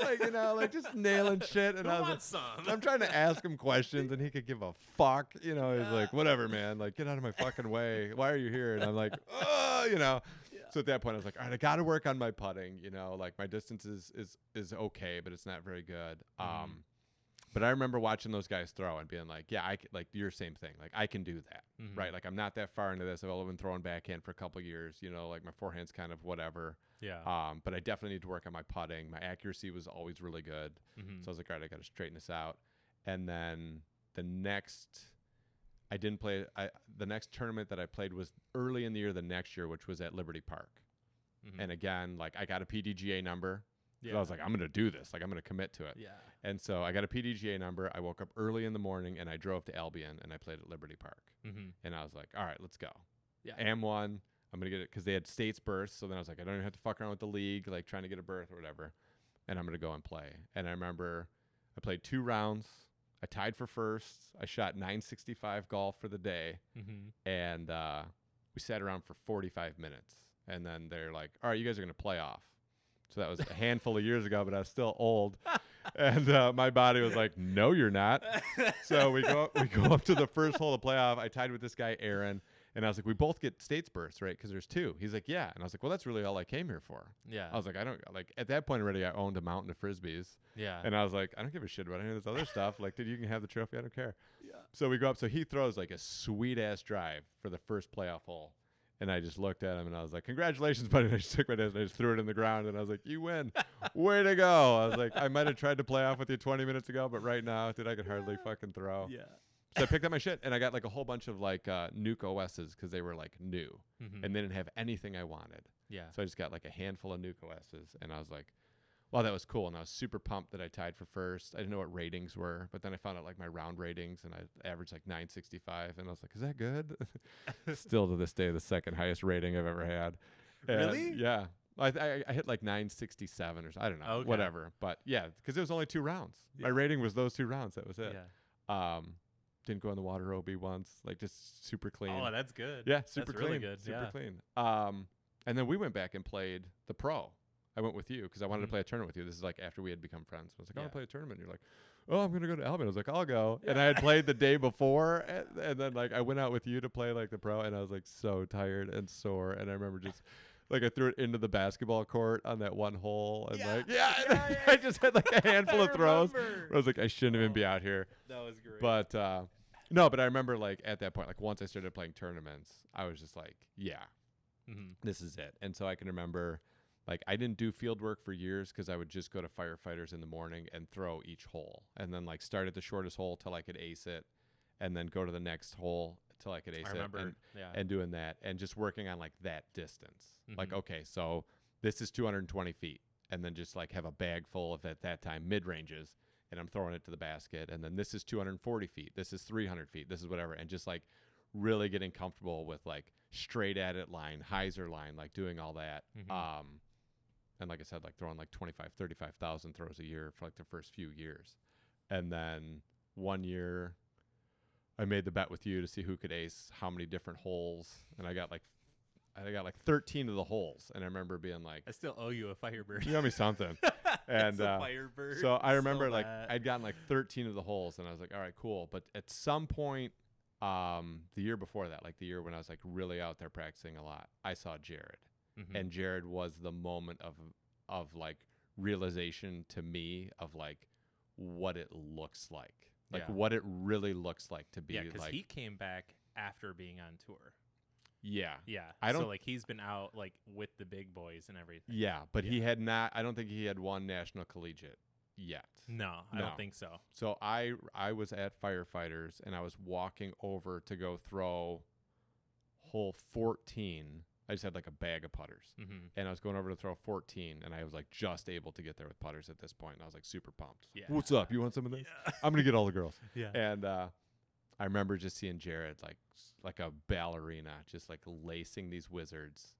like, you know, like just nailing shit. And I was like, I'm trying to ask him questions and he could give a fuck. You know, he's like, whatever, man. Like, get out of my fucking way. Why are you here? And I'm like, oh, you know. So at that point, I was like, all right, I got to work on my putting. You know, like my distance is okay, but it's not very good. But I remember watching those guys throw and being like, yeah, like your same thing. Like I can do that, right? Like I'm not that far into this. I've only been throwing backhand for a couple years. You know, like my forehand's kind of whatever. Yeah. But I definitely need to work on my putting. My accuracy was always really good. Mm-hmm. So I was like, all right, I got to straighten this out. And then the next tournament that I played was early in the year the next year, which was at Liberty Park. Mm-hmm. And again, like I got a PDGA number. Yeah. So I was like, I'm going to do this. Like I'm going to commit to it. Yeah. And so I got a PDGA number. I woke up early in the morning and I drove to Albion and I played at Liberty Park. Mm-hmm. And I was like, all right, let's go. Yeah. AM1. I'm going to get it because they had states berths. So then I was like, I don't even have to fuck around with the league, like trying to get a berth or whatever. And I'm going to go and play. And I remember I played 2 rounds. I tied for first. I shot 965 golf for the day. Mm-hmm. And we sat around for 45 minutes. And then they're like, all right, you guys are going to play off. So that was a handful of years ago, but I was still old. And my body was like, no, you're not. So we go up to the first hole of playoff. I tied with this guy, Aaron. And I was like, we both get states berths, right? Because there's 2. He's like, yeah. And I was like, well, that's really all I came here for. Yeah. I was like, at that point already, I owned a mountain of Frisbees. Yeah. And I was like, I don't give a shit about any of this other stuff. Like, dude, you can have the trophy. I don't care. Yeah. So we go up. So he throws like a sweet ass drive for the first playoff hole. And I just looked at him and I was like, congratulations, buddy. And I just took my disc and I just threw it in the ground. And I was like, you win. Way to go. I was like, I might have tried to play off with you 20 minutes ago, but right now, dude, I could hardly fucking throw. Yeah. So I picked up my shit and I got like a whole bunch of like Nuke OSs because they were like new and they didn't have anything I wanted. Yeah. So I just got like a handful of Nuke OSs and I was like, wow, that was cool. And I was super pumped that I tied for first. I didn't know what ratings were, but then I found out like my round ratings and I averaged like 965 and I was like, is that good? Still to this day, the second highest rating I've ever had. And really? Yeah. I hit like 967 or so. I don't know. Okay. Whatever. But yeah, because it was only 2 rounds. Yeah. My rating was those 2 rounds. That was it. Yeah. Didn't go in the water OB once. Like just super clean. Oh, that's good. Yeah, super that's clean. Really good. Super clean. And then we went back and played the pro. I went with you because I wanted to play a tournament with you. This is like after we had become friends. I was like, I want to play a tournament. And you're like, oh, I'm going to go to Albion. I was like, I'll go. Yeah. And I had played the day before. And then like I went out with you to play like the pro. And I was like so tired and sore. And I remember just like I threw it into the basketball court on that one hole. And I just had like a handful of throws. I was like, I shouldn't even be out here. That was great. But No, but I remember like at that point, like once I started playing tournaments, I was just like, yeah, this is it. And so I can remember like I didn't do field work for years because I would just go to firefighters in the morning and throw each hole and then like start at the shortest hole till I could ace it and then go to the next hole till I could ace I it remember, and doing that and just working on like that distance. Like, okay, so this is 220 feet and then just like have a bag full of at that time mid-ranges and I'm throwing it to the basket. And then this is 240 feet. This is 300 feet. This is whatever. And just like really getting comfortable with like straight at it line, hyzer line, like doing all that. And like I said, like throwing like 25, 35,000 throws a year for like the first few years. And then one year I made the bet with you to see who could ace how many different holes. And I got like 13 of the holes. And I remember being like, I still owe you a Firebird. you owe me something. And It's a Firebird. so I remember Still like that. I'd gotten like 13 of the holes and I was like, all right, cool. But at some point, the year before that, like the year when I was like really out there practicing a lot, I saw Jared. And Jared was the moment of like realization to me of like what it looks like what it really looks like to be. Yeah, because like he came back after being on tour. yeah I don't. So like he's been out like with the big boys and everything. yeah, but he had not. I don't think he had won national collegiate yet. No, I don't think so. So I was at firefighters and I was walking over to go throw hole 14. I just had like a bag of putters and I was going over to throw 14 and I was like just able to get there with putters at this point. And I was like super pumped. Yeah. What's up? You want some of this? I'm going to get all the girls. Yeah. And I remember just seeing Jared like a ballerina, just like lacing these wizards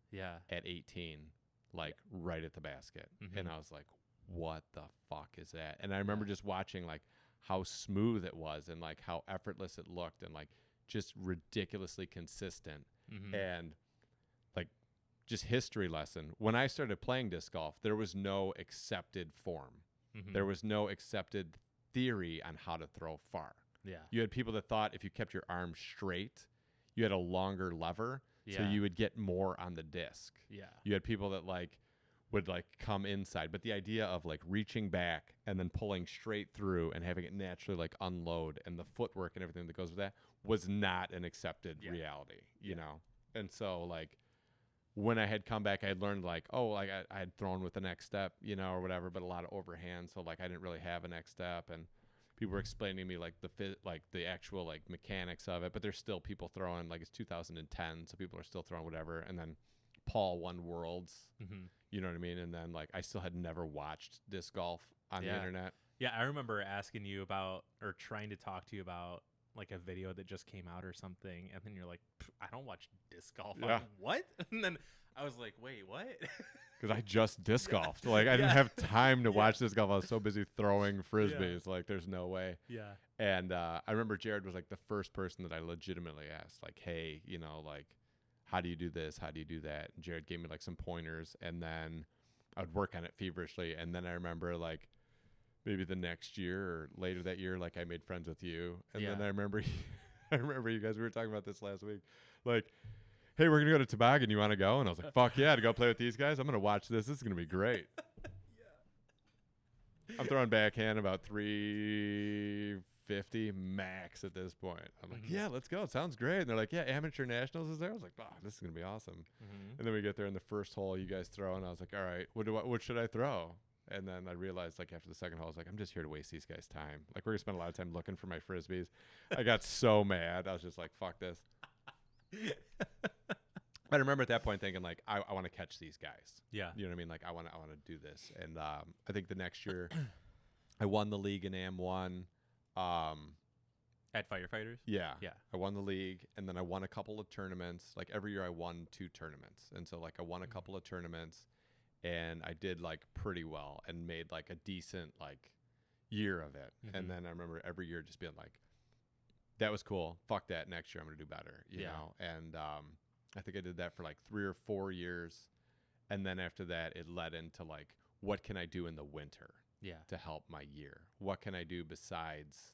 at 18, like right at the basket. And I was like, what the fuck is that? And I remember just watching like how smooth it was and like how effortless it looked and like just ridiculously consistent. And like just history lesson. When I started playing disc golf, there was no accepted form. There was no accepted theory on how to throw far. Yeah. You had people that thought if you kept your arm straight, you had a longer lever, so you would get more on the disc. Yeah. You had people that like would like come inside, but the idea of like reaching back and then pulling straight through and having it naturally like unload and the footwork and everything that goes with that was not an accepted reality, you know? And so like when I had come back, I had learned like, oh, like I had thrown with the next step, you know, or whatever, but a lot of overhand. So like I didn't really have a next step. And people were explaining to me like the actual like mechanics of it, but there's still people throwing like it's 2010. So people are still throwing whatever. And then Paul won Worlds, you know what I mean? And then like I still had never watched disc golf on the internet. Yeah. I remember asking you about or trying to talk to you about like a video that just came out or something, and then you're like, I don't watch disc golf. Yeah. What? And then I was like, wait, what? Because I just disc golfed. Like I didn't have time to watch disc golf. I was so busy throwing frisbees. Like there's no way. Yeah. And I remember Jared was like the first person that I legitimately asked, like, hey, you know, like, how do you do this? How do you do that? And Jared gave me like some pointers, and then I'd work on it feverishly. And then I remember like maybe the next year or later that year, like I made friends with you. And then I remember, you guys, we were talking about this last week, like, hey, we're going to go to Toboggan. You want to go? And I was like, fuck yeah, to go play with these guys. I'm going to watch this. This is going to be great. I'm throwing backhand about 350 max at this point. I'm like, yeah, let's go. It sounds great. And they're like, yeah, amateur nationals is there. I was like, oh, this is going to be awesome. And then we get there in the first hole you guys throw. And I was like, all right, what should I throw? And then I realized, like, after the second hole, I was like, I'm just here to waste these guys' time. Like, we're going to spend a lot of time looking for my Frisbees. I got so mad. I was just like, fuck this. I remember at that point thinking, like, I want to catch these guys. Yeah. You know what I mean? Like, I want to do this. And I think the next year, I won the league in AM1. At Firefighters? Yeah. Yeah. I won the league, and then I won a couple of tournaments. Like, every year I won 2 tournaments. And so, like, I won a couple of tournaments. And I did like pretty well and made like a decent like year of it. And then I remember every year just being like, that was cool. Fuck that. Next year I'm going to do better, you know? And I think I did that for like 3 or 4 years. And then after that, it led into like, what can I do in the winter to help my year? What can I do besides,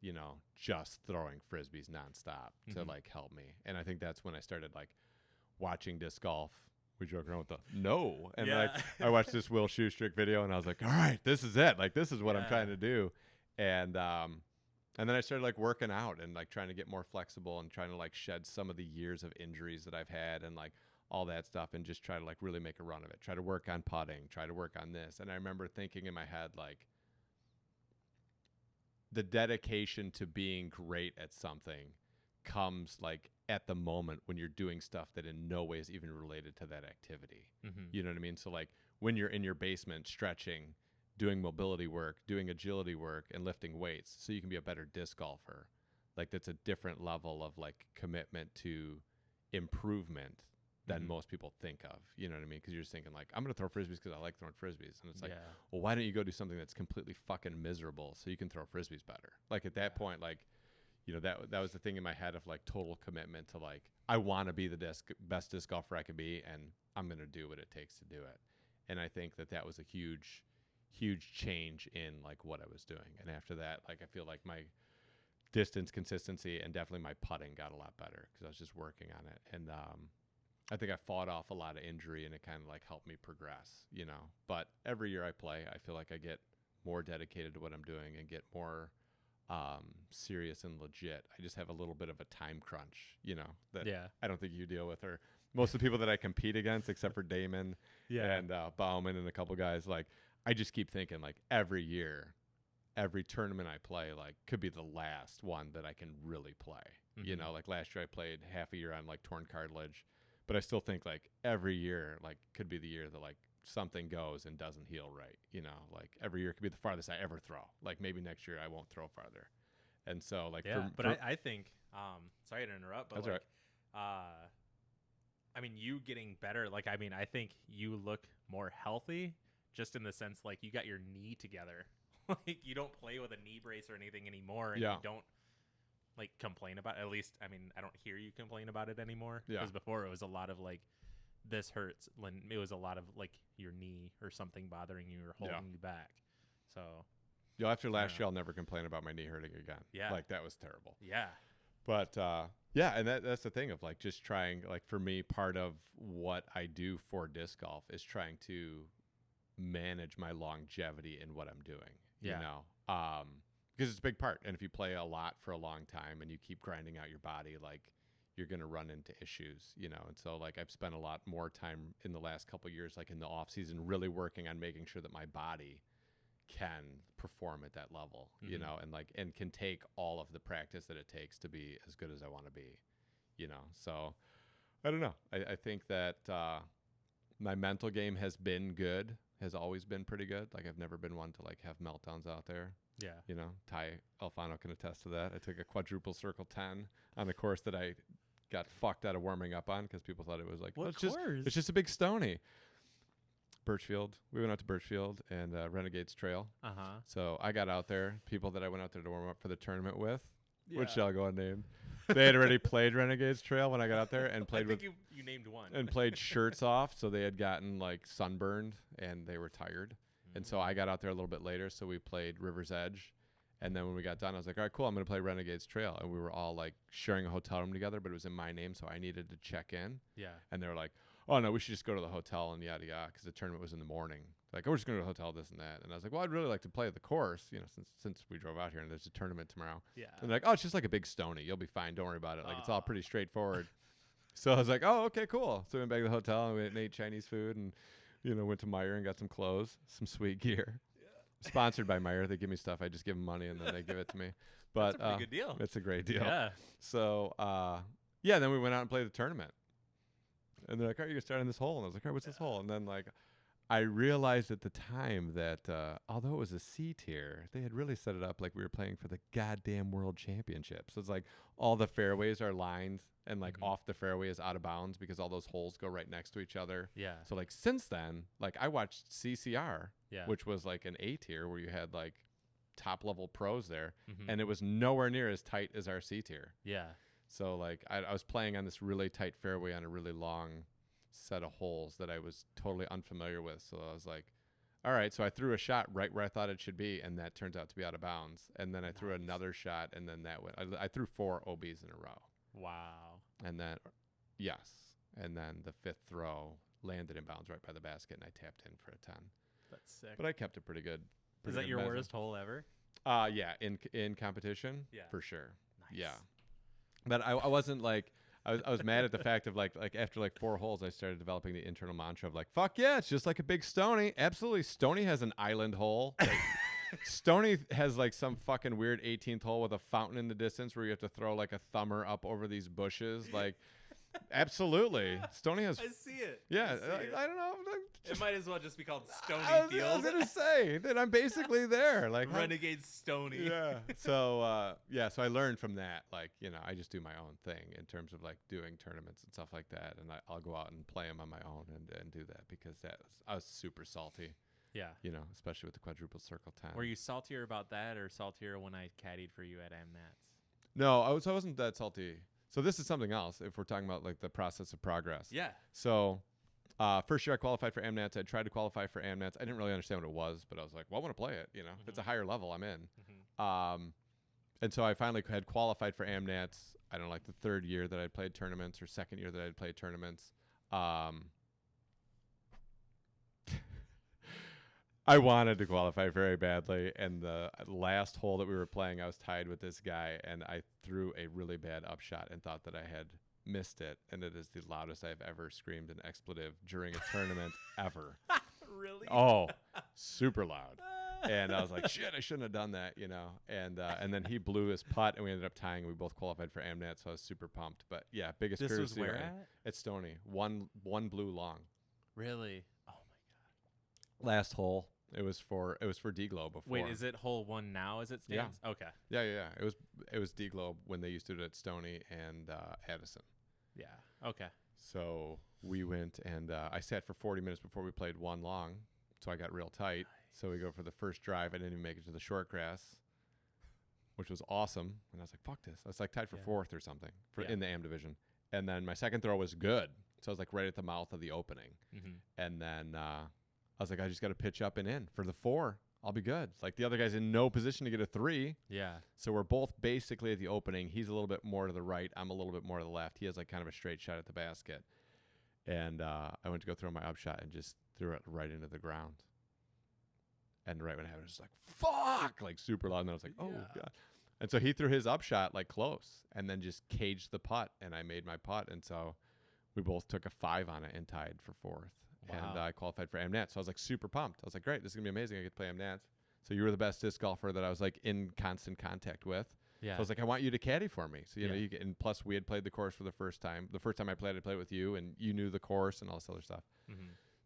you know, just throwing Frisbees nonstop to like help me? And I think that's when I started like watching disc golf. We joke around with the no. And like I watched this Will Shoestrick video and I was like, all right, this is it. Like this is what I'm trying to do. And And then I started like working out and like trying to get more flexible and trying to like shed some of the years of injuries that I've had and like all that stuff and just try to like really make a run of it. Try to work on putting, try to work on this. And I remember thinking in my head, like, the dedication to being great at something comes like at the moment when you're doing stuff that in no way is even related to that activity. Mm-hmm. You know what I mean? So like when you're in your basement stretching, doing mobility work, doing agility work, and lifting weights so you can be a better disc golfer, like that's a different level of like commitment to improvement than most people think of. You know what I mean? Because you're just thinking like, I'm going to throw frisbees because I like throwing frisbees. And it's like, well, why don't you go do something that's completely fucking miserable so you can throw frisbees better? Like at that point, like, you know, that was the thing in my head of like total commitment to like, I want to be the best disc golfer I can be, and I'm going to do what it takes to do it. And I think that was a huge change in like what I was doing. And after that, like, I feel like my distance consistency and definitely my putting got a lot better because I was just working on it. And I think I fought off a lot of injury, and it kind of like helped me progress, you know. But every year I play, I feel like I get more dedicated to what I'm doing and get more serious and legit. I just have a little bit of a time crunch, you know, that I don't think you deal with, or most of the people that I compete against, except for Damon and Bauman and a couple guys, like, I just keep thinking like every year, every tournament I play, like, could be the last one that I can really play. Mm-hmm. You know, like last year I played half a year on like torn cartilage, but I still think like every year, like, could be the year that like something goes and doesn't heal right. You know, like every year could be the farthest I ever throw. Like maybe next year I won't throw farther. And so like, I think, sorry to interrupt, but that's like, right. I mean, you getting better, like, I mean, I think you look more healthy just in the sense, like, you got your knee together. Like, you don't play with a knee brace or anything anymore, and you don't like complain about it. At least, I mean, I don't hear you complain about it anymore. Because before it was a lot of like, this hurts. It was a lot of like your knee or something bothering you or holding you back. So after last year, I'll never complain about my knee hurting again. Yeah, like that was terrible. Yeah, but and that's the thing of like just trying. Like for me, part of what I do for disc golf is trying to manage my longevity in what I'm doing. You know, because it's a big part. And if you play a lot for a long time and you keep grinding out your body, like, you're going to run into issues, you know? And so like, I've spent a lot more time in the last couple of years, like in the off season, really working on making sure that my body can perform at that level, you know, and like, and can take all of the practice that it takes to be as good as I want to be, you know? So I don't know. I think that, my mental game has always been pretty good. Like, I've never been one to like have meltdowns out there. Yeah. You know, Ty Alfano can attest to that. I took a quadruple circle 10 on a course that I got fucked out of warming up on because people thought it was like, it's just a big stony. Birchfield. We went out to Birchfield and Renegades Trail. Uh-huh. So I got out there. People that I went out there to warm up for the tournament with, which shall go unnamed. They had already played Renegades Trail when I got out there and played with. You named one. And played shirts off, so they had gotten like sunburned and they were tired. And so I got out there a little bit later, so we played River's Edge. And then when we got done, I was like, all right, cool, I'm going to play Renegades Trail. And we were all like sharing a hotel room together, but it was in my name, so I needed to check in. Yeah. And they were like, oh, no, we should just go to the hotel and yada, yada, because the tournament was in the morning. Like, oh, we're just going to the hotel, this and that. And I was like, well, I'd really like to play the course, you know, since we drove out here and there's a tournament tomorrow. Yeah. And they're like, oh, it's just like a big stony. You'll be fine. Don't worry about it. Like, it's all pretty straightforward. So I was like, oh, okay, cool. So we went back to the hotel and we ate Chinese food and, you know, went to Meijer and got some clothes, some sweet gear. Sponsored by Meijer. They give me stuff. I just give them money and then they give it to me. But that's a pretty good deal. It's a great deal. Yeah. So, then we went out and played the tournament. And they're like, all right, you're starting this hole. And I was like, all right, what's this hole? And then, like, I realized at the time that although it was a C tier, they had really set it up like we were playing for the goddamn world championship. So it's like all the fairways are lined and like off the fairway is out of bounds because all those holes go right next to each other. Yeah. So like since then, like I watched CCR, which was like an A tier where you had like top level pros there, and it was nowhere near as tight as our C tier. Yeah. So like I was playing on this really tight fairway on a really long set of holes that I was totally unfamiliar with. So I was like, all right. So I threw a shot right where I thought it should be, and that turns out to be out of bounds. And then I threw another shot, and then that went. I threw 4 OBs in a row. Wow. And then, yes. And then the 5th throw landed in bounds right by the basket, and I tapped in for a 10. That's sick. But I kept it pretty good. Is that your worst hole ever? Yeah, in competition, Yeah. for sure. Nice. Yeah, but I wasn't like I was mad at the fact of like after like 4 holes, I started developing the internal mantra of like, fuck yeah, it's just like a big Stony. Absolutely, Stony has an island hole. Like, Stony has like some fucking weird 18th hole with a fountain in the distance where you have to throw like a thumber up over these bushes. Like, absolutely, Stony has. I see it. Yeah, I see it. I don't know. It might as well just be called Stony I was Field. gonna say that I'm basically there. Like, Renegade Stony. yeah. So so I learned from that. Like, I just do my own thing in terms of like doing tournaments and stuff like that, and I'll go out and play them on my own and do that because I was super salty. Yeah. Especially with the quadruple circle time. Were you saltier about that or saltier when I caddied for you at Amnats? No, I wasn't that salty. So this is something else if we're talking about like the process of progress. Yeah. So first year I qualified for Amnats. I tried to qualify for Amnats. I didn't really understand what it was, but I was like, well, I want to play it. If it's a higher level, I'm in. And so I finally had qualified for Amnats. I don't know, like the 3rd year that I played tournaments or 2nd year that I played tournaments. I wanted to qualify very badly, and the last hole that we were playing, I was tied with this guy, and I threw a really bad upshot and thought that I had missed it, and it is the loudest I've ever screamed an expletive during a tournament ever. Really? Oh, super loud. And I was like, shit, I shouldn't have done that, and then he blew his putt, and we ended up tying, and we both qualified for Amnat, so I was super pumped. But yeah, biggest This was courtesy where win. at? At Stony. One blue long. Really? Oh my Last hole. It was for D-Globe before. Wait, is it hole 1 now as it stands? Yeah. Okay. Yeah. It was D-Globe when they used to do it at Stony and Addison. Yeah. Okay. So we went and I sat for 40 minutes before we played 1 long, so I got real tight. Nice. So we go for the first drive. I didn't even make it to the short grass, which was awesome. And I was like, fuck this. I was like tied for 4th or something in the AM division. And then my second throw was good. So I was like right at the mouth of the opening. And then I was like, I just got to pitch up and in for the 4. I'll be good. Like the other guy's in no position to get a 3. Yeah. So we're both basically at the opening. He's a little bit more to the right. I'm a little bit more to the left. He has like kind of a straight shot at the basket. And I went to go throw my upshot and just threw it right into the ground. And right when it happened, it was like, fuck, like super loud. And I was like, oh, God. And so he threw his upshot like close and then just caged the putt. And I made my putt. And so we both took a 5 on it and tied for 4th. Wow. And I qualified for Amnats. So I was like super pumped. I was like, great, this is going to be amazing. I get to play Amnats. So you were the best disc golfer that I was like in constant contact with. Yeah. So I was like, I want you to caddy for me. So, and plus we had played the course for the first time. The first time I played with you and you knew the course and all this other stuff.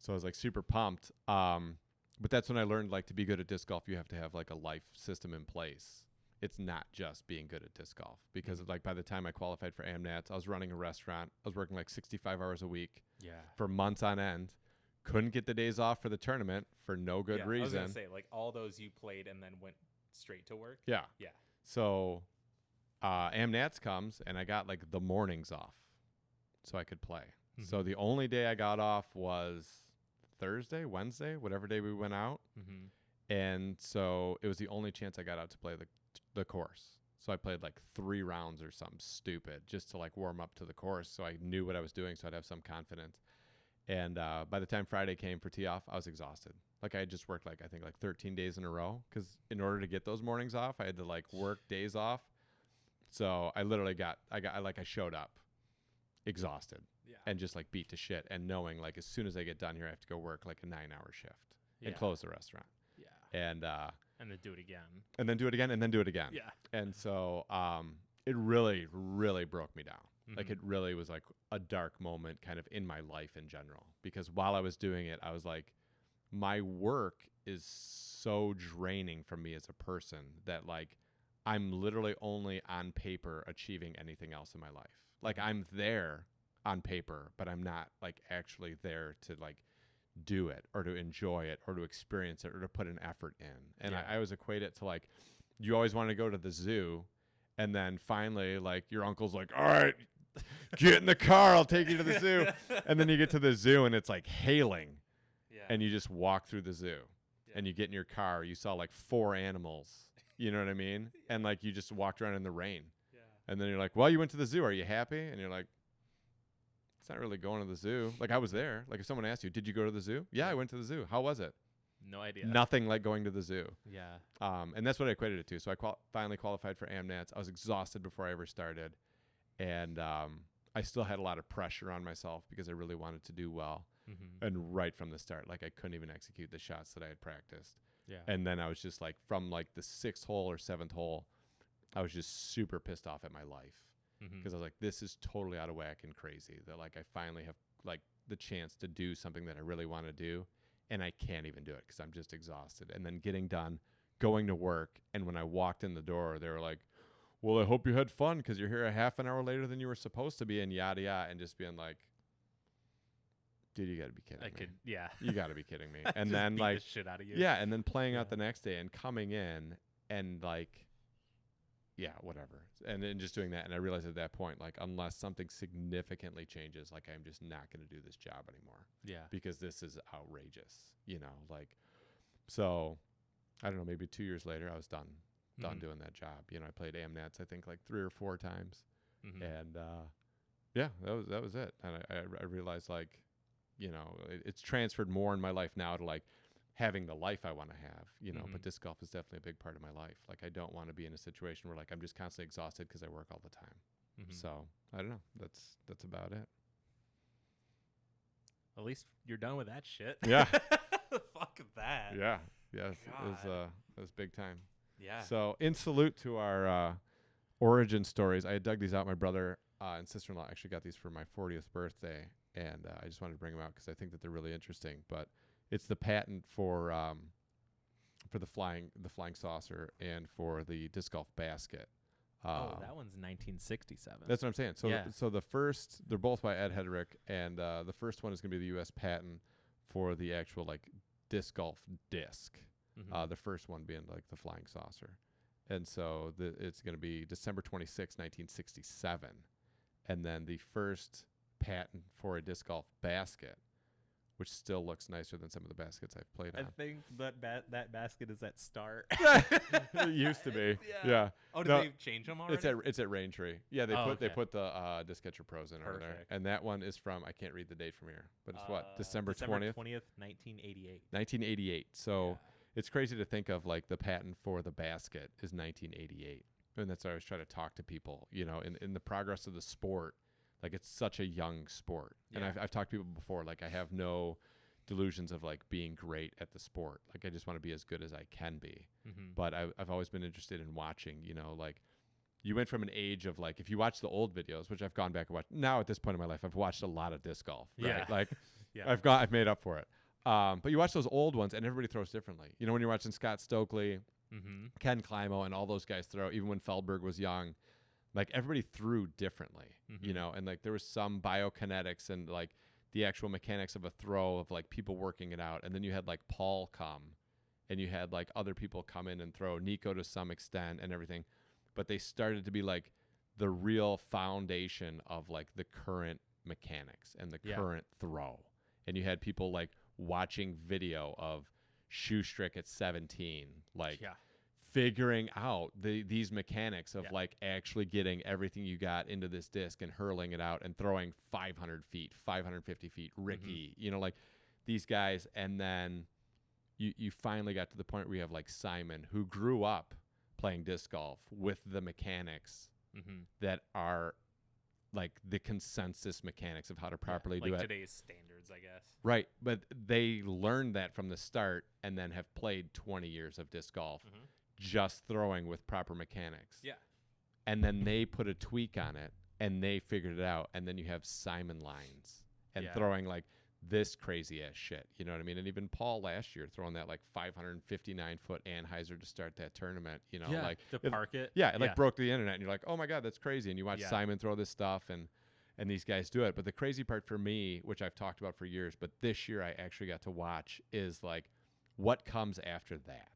So I was like super pumped. But that's when I learned like to be good at disc golf, you have to have like a life system in place. It's not just being good at disc golf because like by the time I qualified for Amnats, I was running a restaurant. I was working like 65 hours a week for months on end. Couldn't get the days off for the tournament for no good reason. I was going to say, like, all those you played and then went straight to work? Yeah. Yeah. So Amnats comes, and I got, like, the mornings off so I could play. So the only day I got off was Thursday, Wednesday, whatever day we went out. And so it was the only chance I got out to play the course. So I played, like, 3 rounds or something stupid just to, like, warm up to the course so I knew what I was doing so I'd have some confidence. And by the time Friday came for tee off, I was exhausted. Like I had just worked I think 13 days in a row because in order to get those mornings off, I had to like work days off. So I literally I showed up exhausted and just like beat to shit and knowing like as soon as I get done here, I have to go work like a 9-hour shift and close the restaurant. Yeah. And then do it again. And then do it again and then do it again. Yeah. And so it really, really broke me down. Like it really was like a dark moment kind of in my life in general because while I was doing it, I was like, my work is so draining from me as a person that like I'm literally only on paper achieving anything else in my life. Like I'm there on paper, but I'm not like actually there to like do it or to enjoy it or to experience it or to put an effort in. And I always equate it to like, you always want to go to the zoo and then finally like your uncle's like, all right, get in the car, I'll take you to the zoo. And then you get to the zoo and it's like hailing. Yeah. And you just walk through the zoo. Yeah. And you get in your car, you saw like 4 animals. You know what I mean? And like you just walked around in the rain. Yeah. And then you're like, well, you went to the zoo. Are you happy? And you're like, it's not really going to the zoo. Like I was there. Like if someone asked you, did you go to the zoo? Yeah, I went to the zoo. How was it? No idea. Nothing like going to the zoo. Yeah. And that's what I equated it to. So I finally qualified for AmNats. I was exhausted before I ever started. And I still had a lot of pressure on myself because I really wanted to do well. Mm-hmm. And right from the start, like I couldn't even execute the shots that I had practiced. Yeah. And then I was just like, from like the 6th hole or 7th hole, I was just super pissed off at my life because I was like, this is totally out of whack and crazy that like I finally have like the chance to do something that I really want to do. And I can't even do it because I'm just exhausted. And then getting done, going to work. And when I walked in the door, they were like, well, I hope you had fun because you're here a half an hour later than you were supposed to be, and yada, yada. And just being like, dude, you got to be kidding me. Yeah. You got to be kidding me. And Just then beat like, the shit out of you. yeah. And then playing out Yeah. the next day and coming in and like, yeah, whatever. And then just doing that. And I realized at that point, like, unless something significantly changes, like, I'm just not going to do this job anymore. Yeah. Because this is outrageous, like, so I don't know, maybe 2 years later, I was done doing that job. I played AmNats, I think like 3 or 4 times. Mm-hmm. And, yeah, that was it. And I realized like, it's transferred more in my life now to like having the life I want to have, but disc golf is definitely a big part of my life. Like, I don't want to be in a situation where like I'm just constantly exhausted because I work all the time. Mm-hmm. So I don't know. That's about it. At least you're done with that shit. Yeah. Fuck that. Yeah. Yes. It God. was big time. Yeah. So in salute to our origin stories, I had dug these out. My brother and sister-in-law actually got these for my 40th birthday, and I just wanted to bring them out because I think that they're really interesting. But it's the patent for the flying saucer and for the disc golf basket. That one's 1967. That's what I'm saying. So, Yeah. so the first, they're both by Ed Hedrick, and the first one is going to be the U.S. patent for the actual like disc golf disc. Mm-hmm. The first one being like the flying saucer, and so it's going to be December 26, 1967, and then the first patent for a disc golf basket, which still looks nicer than some of the baskets I've played I on. think that basket is at Start. It used to be, yeah. Oh, did No, they change them already? It's at Raintree. Yeah, they Oh, they okay. put the Disc Catcher Pros in over there, Perfect. and that one is from, I can't read the date from here, but it's what, December 20th, 1988. 1988. So Yeah. it's crazy to think of like the patent for the basket is 1988, and that's what I always try to talk to people. In the progress of the sport, like it's such a young sport, and Yeah. I've talked to people before. Like I have no delusions of like being great at the sport. Like I just want to be as good as I can be. Mm-hmm. But I've always been interested in watching, like you went from an age of like, if you watch the old videos, which I've gone back and watched now at this point in my life, I've watched a lot of disc golf, right? Yeah. Like Yeah. I've made up for it. But you watch those old ones and everybody throws differently. When you're watching Scott Stokely, Mm-hmm. Ken Climo, and all those guys throw, even when Feldberg was young, like everybody threw differently, Mhm. and like there was some biokinetics and like the actual mechanics of a throw of like people working it out. And then you had like Paul come, and you had like other people come in and throw, Nico to some extent and everything. But they started to be like the real foundation of like the current mechanics and the Yeah. current throw. And you had people like watching video of Shoestrick at 17, like Yeah. figuring out these mechanics of Yeah. like actually getting everything you got into this disc and hurling it out and throwing 500 feet, 550 feet, Ricky, like these guys. And then you finally got to the point where you have like Simon, who grew up playing disc golf with the mechanics Mm-hmm. that are like the consensus mechanics of how to properly like do it. today's standards, I guess. Right. But they learned that from the start and then have played 20 years of disc golf Mhm. just throwing with proper mechanics. Yeah. And then they put a tweak on it and they figured it out. And then you have Simon lines and Yeah. throwing like this crazy ass shit. You know what I mean? And even Paul last year throwing that like 559-foot Anheuser to start that tournament, like to it- park it. yeah, it like broke the internet, and you're like, oh my God, that's crazy. And you watch Yeah. Simon throw this stuff, and these guys do it. But the crazy part for me, which I've talked about for years, but this year I actually got to watch, is like what comes after that.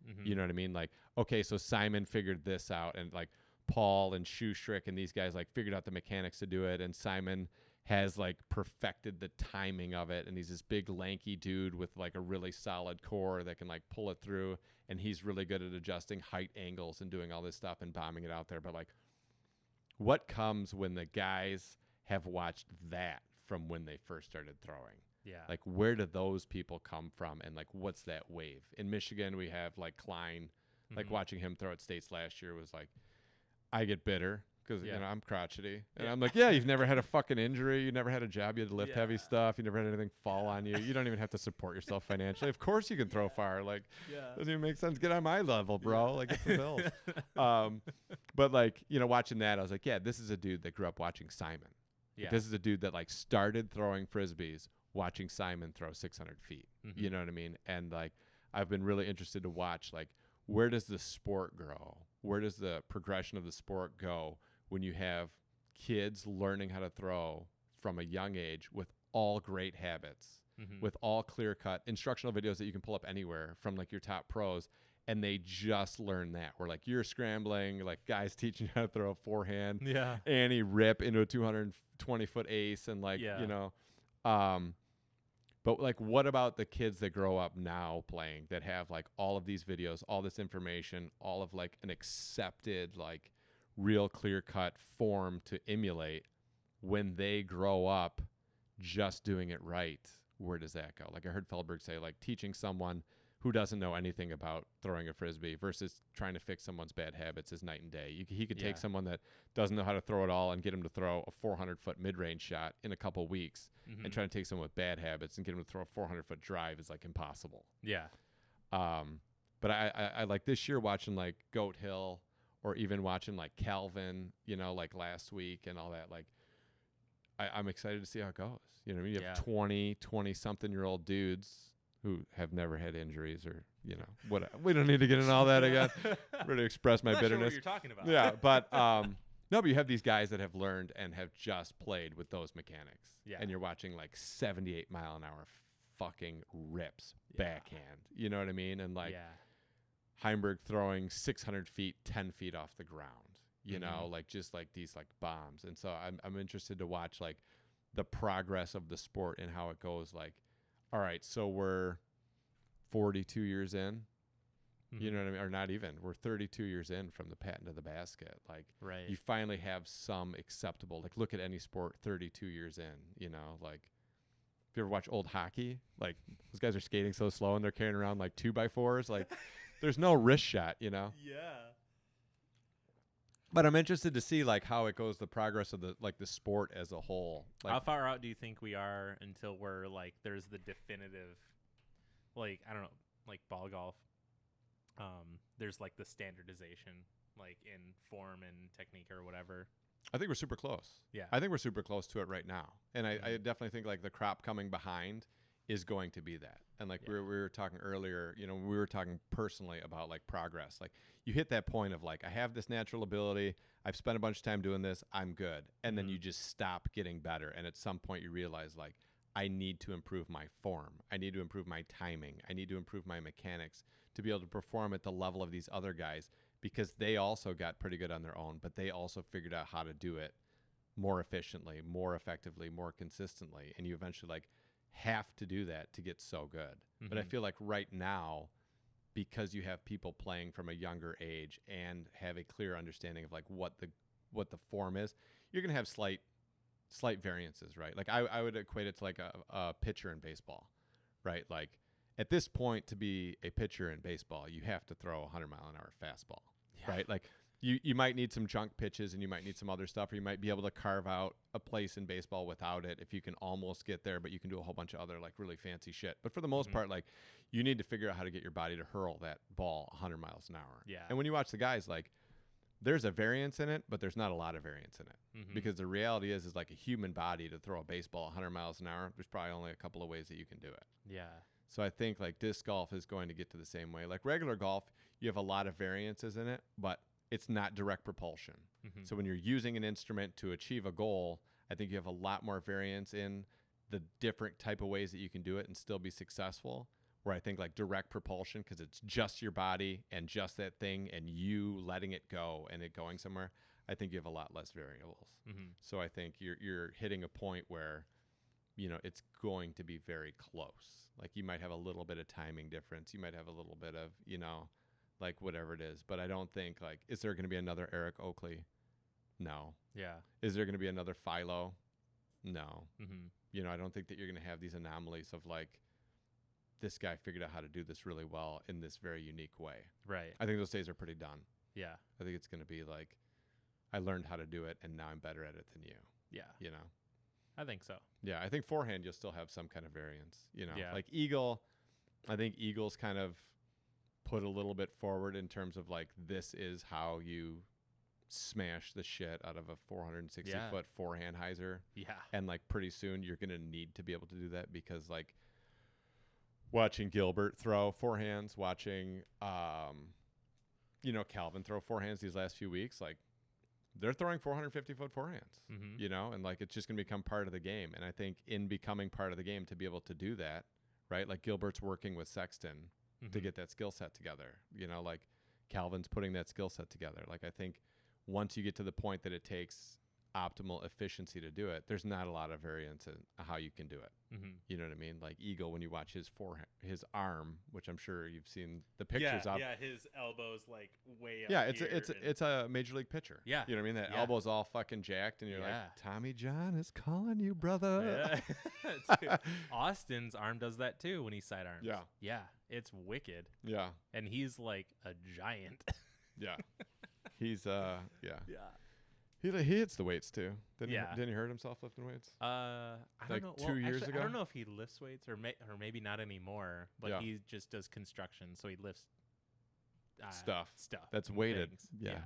Mhm. You know what I mean? Like, okay, so Simon figured this out, and like Paul and Shoestrick and these guys like figured out the mechanics to do it, and Simon has like perfected the timing of it, and he's this big lanky dude with like a really solid core that can like pull it through, and he's really good at adjusting height angles and doing all this stuff and bombing it out there. But like, what comes when the guys have watched that from when they first started throwing? Yeah. Like, where do those people come from? And like, what's that wave? In Michigan, we have like Klein. Like watching him throw at states last year was like, I get bitter because you know I'm crotchety, and I'm like, yeah, you've never had a fucking injury, you never had a job, you had to lift heavy stuff, you never had anything fall on you, you don't even have to support yourself financially. Of course you can throw far. Like, doesn't even make sense. Get on my level, bro. Like, get some bills. But like, you know, watching that, I was like, yeah, this is a dude that grew up watching Simon. Yeah. Like, this is a dude that like started throwing frisbees watching Simon throw 600 feet. You know what I mean? And like, I've been really interested to watch like, where does the sport grow? Where does the progression of the sport go when you have kids learning how to throw from a young age with all great habits, with all clear-cut instructional videos that you can pull up anywhere from like your top pros, and they just learn that. Where like you're scrambling, like guys teaching you how to throw a forehand, Annie rip into a 220-foot ace, and like, you know, but like, what about the kids that grow up now playing that have like all of these videos, all this information, all of like an accepted, like real clear cut form to emulate when they grow up just doing it right? Where does that go? Like I heard Feldberg say, like teaching someone who doesn't know anything about throwing a frisbee versus trying to fix someone's bad habits is night and day. He could take someone that doesn't know how to throw it all and get him to throw a 400-foot mid-range shot in a couple weeks, and try to take someone with bad habits and get him to throw a 400-foot drive is like impossible. Yeah. But I like this year watching like Goat Hill, or even watching like Calvin, you know, like last week and all that. Like I'm excited to see how it goes. You know what I mean? You have 20-something-year-old dudes who have never had injuries, or, you know, what, we don't need to get into all that again. Really express my bitterness. Sure what you're talking about. Yeah, but no, but you have these guys that have learned and have just played with those mechanics. Yeah. And you're watching like 78 mile an hour fucking rips backhand. You know what I mean? And like Heimberg throwing 600 feet, 10 feet off the ground. You know, like just like these like bombs. And so I'm interested to watch like the progress of the sport and how it goes. Like, all right, so we're 42 years in, you know what I mean? Or not even. We're 32 years in from the patent to the basket. Like, you finally have some acceptable, like, look at any sport 32 years in, you know? Like, if you ever watch old hockey, like, those guys are skating so slow and they're carrying around, like, 2x4s. Like, there's no wrist shot, you know? Yeah. But I'm interested to see like how it goes, the progress of the like the sport as a whole. Like, how far out do you think we are until we're like there's the definitive, like I don't know, like ball golf. There's like the standardization, like in form and technique or whatever. I think we're super close. Yeah, I think we're super close to it right now, and I definitely think like the crop coming behind is going to be that. And like we were talking earlier, you know, we were talking personally about like progress. Like you hit that point of like, I have this natural ability. I've spent a bunch of time doing this. I'm good. And then you just stop getting better. And at some point you realize like, I need to improve my form. I need to improve my timing. I need to improve my mechanics to be able to perform at the level of these other guys, because they also got pretty good on their own, but they also figured out how to do it more efficiently, more effectively, more consistently. And you eventually like have to do that to get so good. But I feel like right now, because you have people playing from a younger age and have a clear understanding of like what the form is, you're going to have slight variances, right? Like I would equate it to like a pitcher in baseball, right? Like at this point, to be a pitcher in baseball, you have to throw a 100-mile-an-hour fastball, right? Like you might need some junk pitches and you might need some other stuff, or you might be able to carve out a place in baseball without it if you can almost get there, but you can do a whole bunch of other like really fancy shit. But for the most part, like you need to figure out how to get your body to hurl that ball 100 miles an hour. Yeah. And when you watch the guys, like there's a variance in it, but there's not a lot of variance in it, because the reality is like a human body to throw a baseball 100 miles an hour, there's probably only a couple of ways that you can do it. Yeah. So I think like disc golf is going to get to the same way. Like regular golf, you have a lot of variances in it, but it's not direct propulsion. So when you're using an instrument to achieve a goal, I think you have a lot more variance in the different type of ways that you can do it and still be successful. Where I think like direct propulsion, because it's just your body and just that thing and you letting it go and it going somewhere, I think you have a lot less variables. So I think you're hitting a point where, you know, it's going to be very close. Like you might have a little bit of timing difference. You might have a little bit of, you know, like whatever it is. But I don't think like, is there going to be another Eric Oakley? No. Yeah. Is there going to be another Philo? No. You know, I don't think that you're going to have these anomalies of like, this guy figured out how to do this really well in this very unique way. Right. I think those days are pretty done. Yeah. I think it's going to be like, I learned how to do it, and now I'm better at it than you. Yeah. You know? I think so. Yeah, I think forehand you'll still have some kind of variance. You know, Yeah. like Eagle, I think Eagle's kind of put a little bit forward in terms of like, this is how you smash the shit out of a 460-foot forehand hyzer. Yeah. And like pretty soon you're going to need to be able to do that because like watching Gilbert throw forehands, watching, you know, Calvin throw forehands these last few weeks, like they're throwing 450-foot forehands, you know, and like it's just going to become part of the game. And I think in becoming part of the game to be able to do that, right? Like Gilbert's working with Sexton to get that skill set together, you know, like Calvin's putting that skill set together. Like I think once you get to the point that it takes optimal efficiency to do it, there's not a lot of variance in how you can do it. You know what I mean? Like Eagle, when you watch his arm, which I'm sure you've seen the pictures of. Yeah, his elbow's like way up. Yeah, it's a major league pitcher. Yeah. You know what I mean? That elbow's all fucking jacked, and you're like, Tommy John is calling you, brother. Yeah. Austin's arm does that too when he sidearms. Yeah. Yeah. It's wicked. Yeah. And he's like a giant. Yeah. He's yeah. Yeah. He hits the weights too. Didn't he hurt himself lifting weights? I like don't know. 2 years ago. I don't know if he lifts weights or maybe not anymore. But he just does construction, so he lifts stuff that's and weighted. things. Yeah.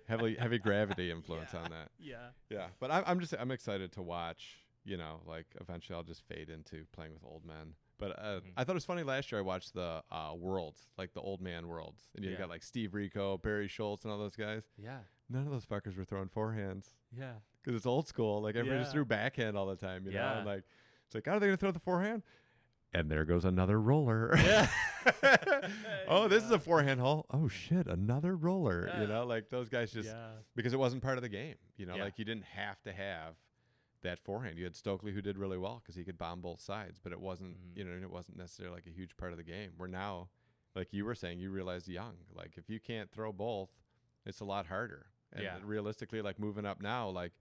heavy gravity influence on that. Yeah. Yeah. But I'm excited to watch. You know, like eventually I'll just fade into playing with old men. But I thought it was funny last year I watched the Worlds, like the old man Worlds. And you got like Steve Rico, Barry Schultz, and all those guys. Yeah. None of those fuckers were throwing forehands. Yeah. Because it's old school. Like everybody just threw backhand all the time, you know? And like, it's like, how are they going to throw the forehand? And there goes another roller. Yeah. Oh, this is a forehand hole. Oh, shit, another roller. You know, like those guys just, because it wasn't part of the game. You know, like you didn't have to have that forehand. You had Stokely who did really well because he could bomb both sides, but it wasn't, you know, it wasn't necessarily like a huge part of the game. Where now, like you were saying, you realized young, like if you can't throw both, it's a lot harder. And realistically, like moving up now, like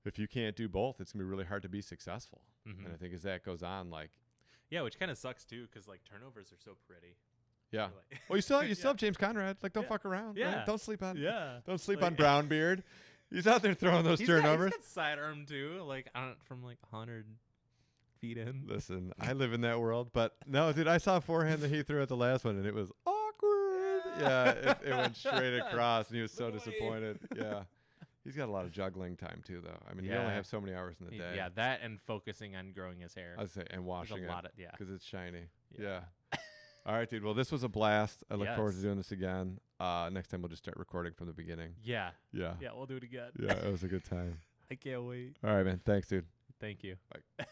if you can't do both, it's gonna be really hard to be successful. And I think as that goes on, like which kind of sucks too, because like turnovers are so pretty. Yeah. Like, Well, you still have James Conrad. Like don't fuck around. Yeah. Right? Don't sleep on. Yeah. Don't sleep Like, on Brownbeard. He's out there throwing those turnovers. He's got sidearm too, like from like 100 feet in. Listen, I live in that world, but no, dude, I saw a forehand that he threw at the last one, and it was awkward. Yeah, it went straight across, and he was so disappointed. Yeah. He's got a lot of juggling time too, though. I mean, you only have so many hours in the day. Yeah, that and focusing on growing his hair. I'd say, and washing it. Yeah, because it's shiny. Yeah. All right, dude. Well, this was a blast. I look forward to doing this again. Next time we'll just start recording from the beginning. Yeah. Yeah. Yeah, we'll do it again. Yeah, it was a good time. I can't wait. All right, man. Thanks, dude. Thank you. Bye.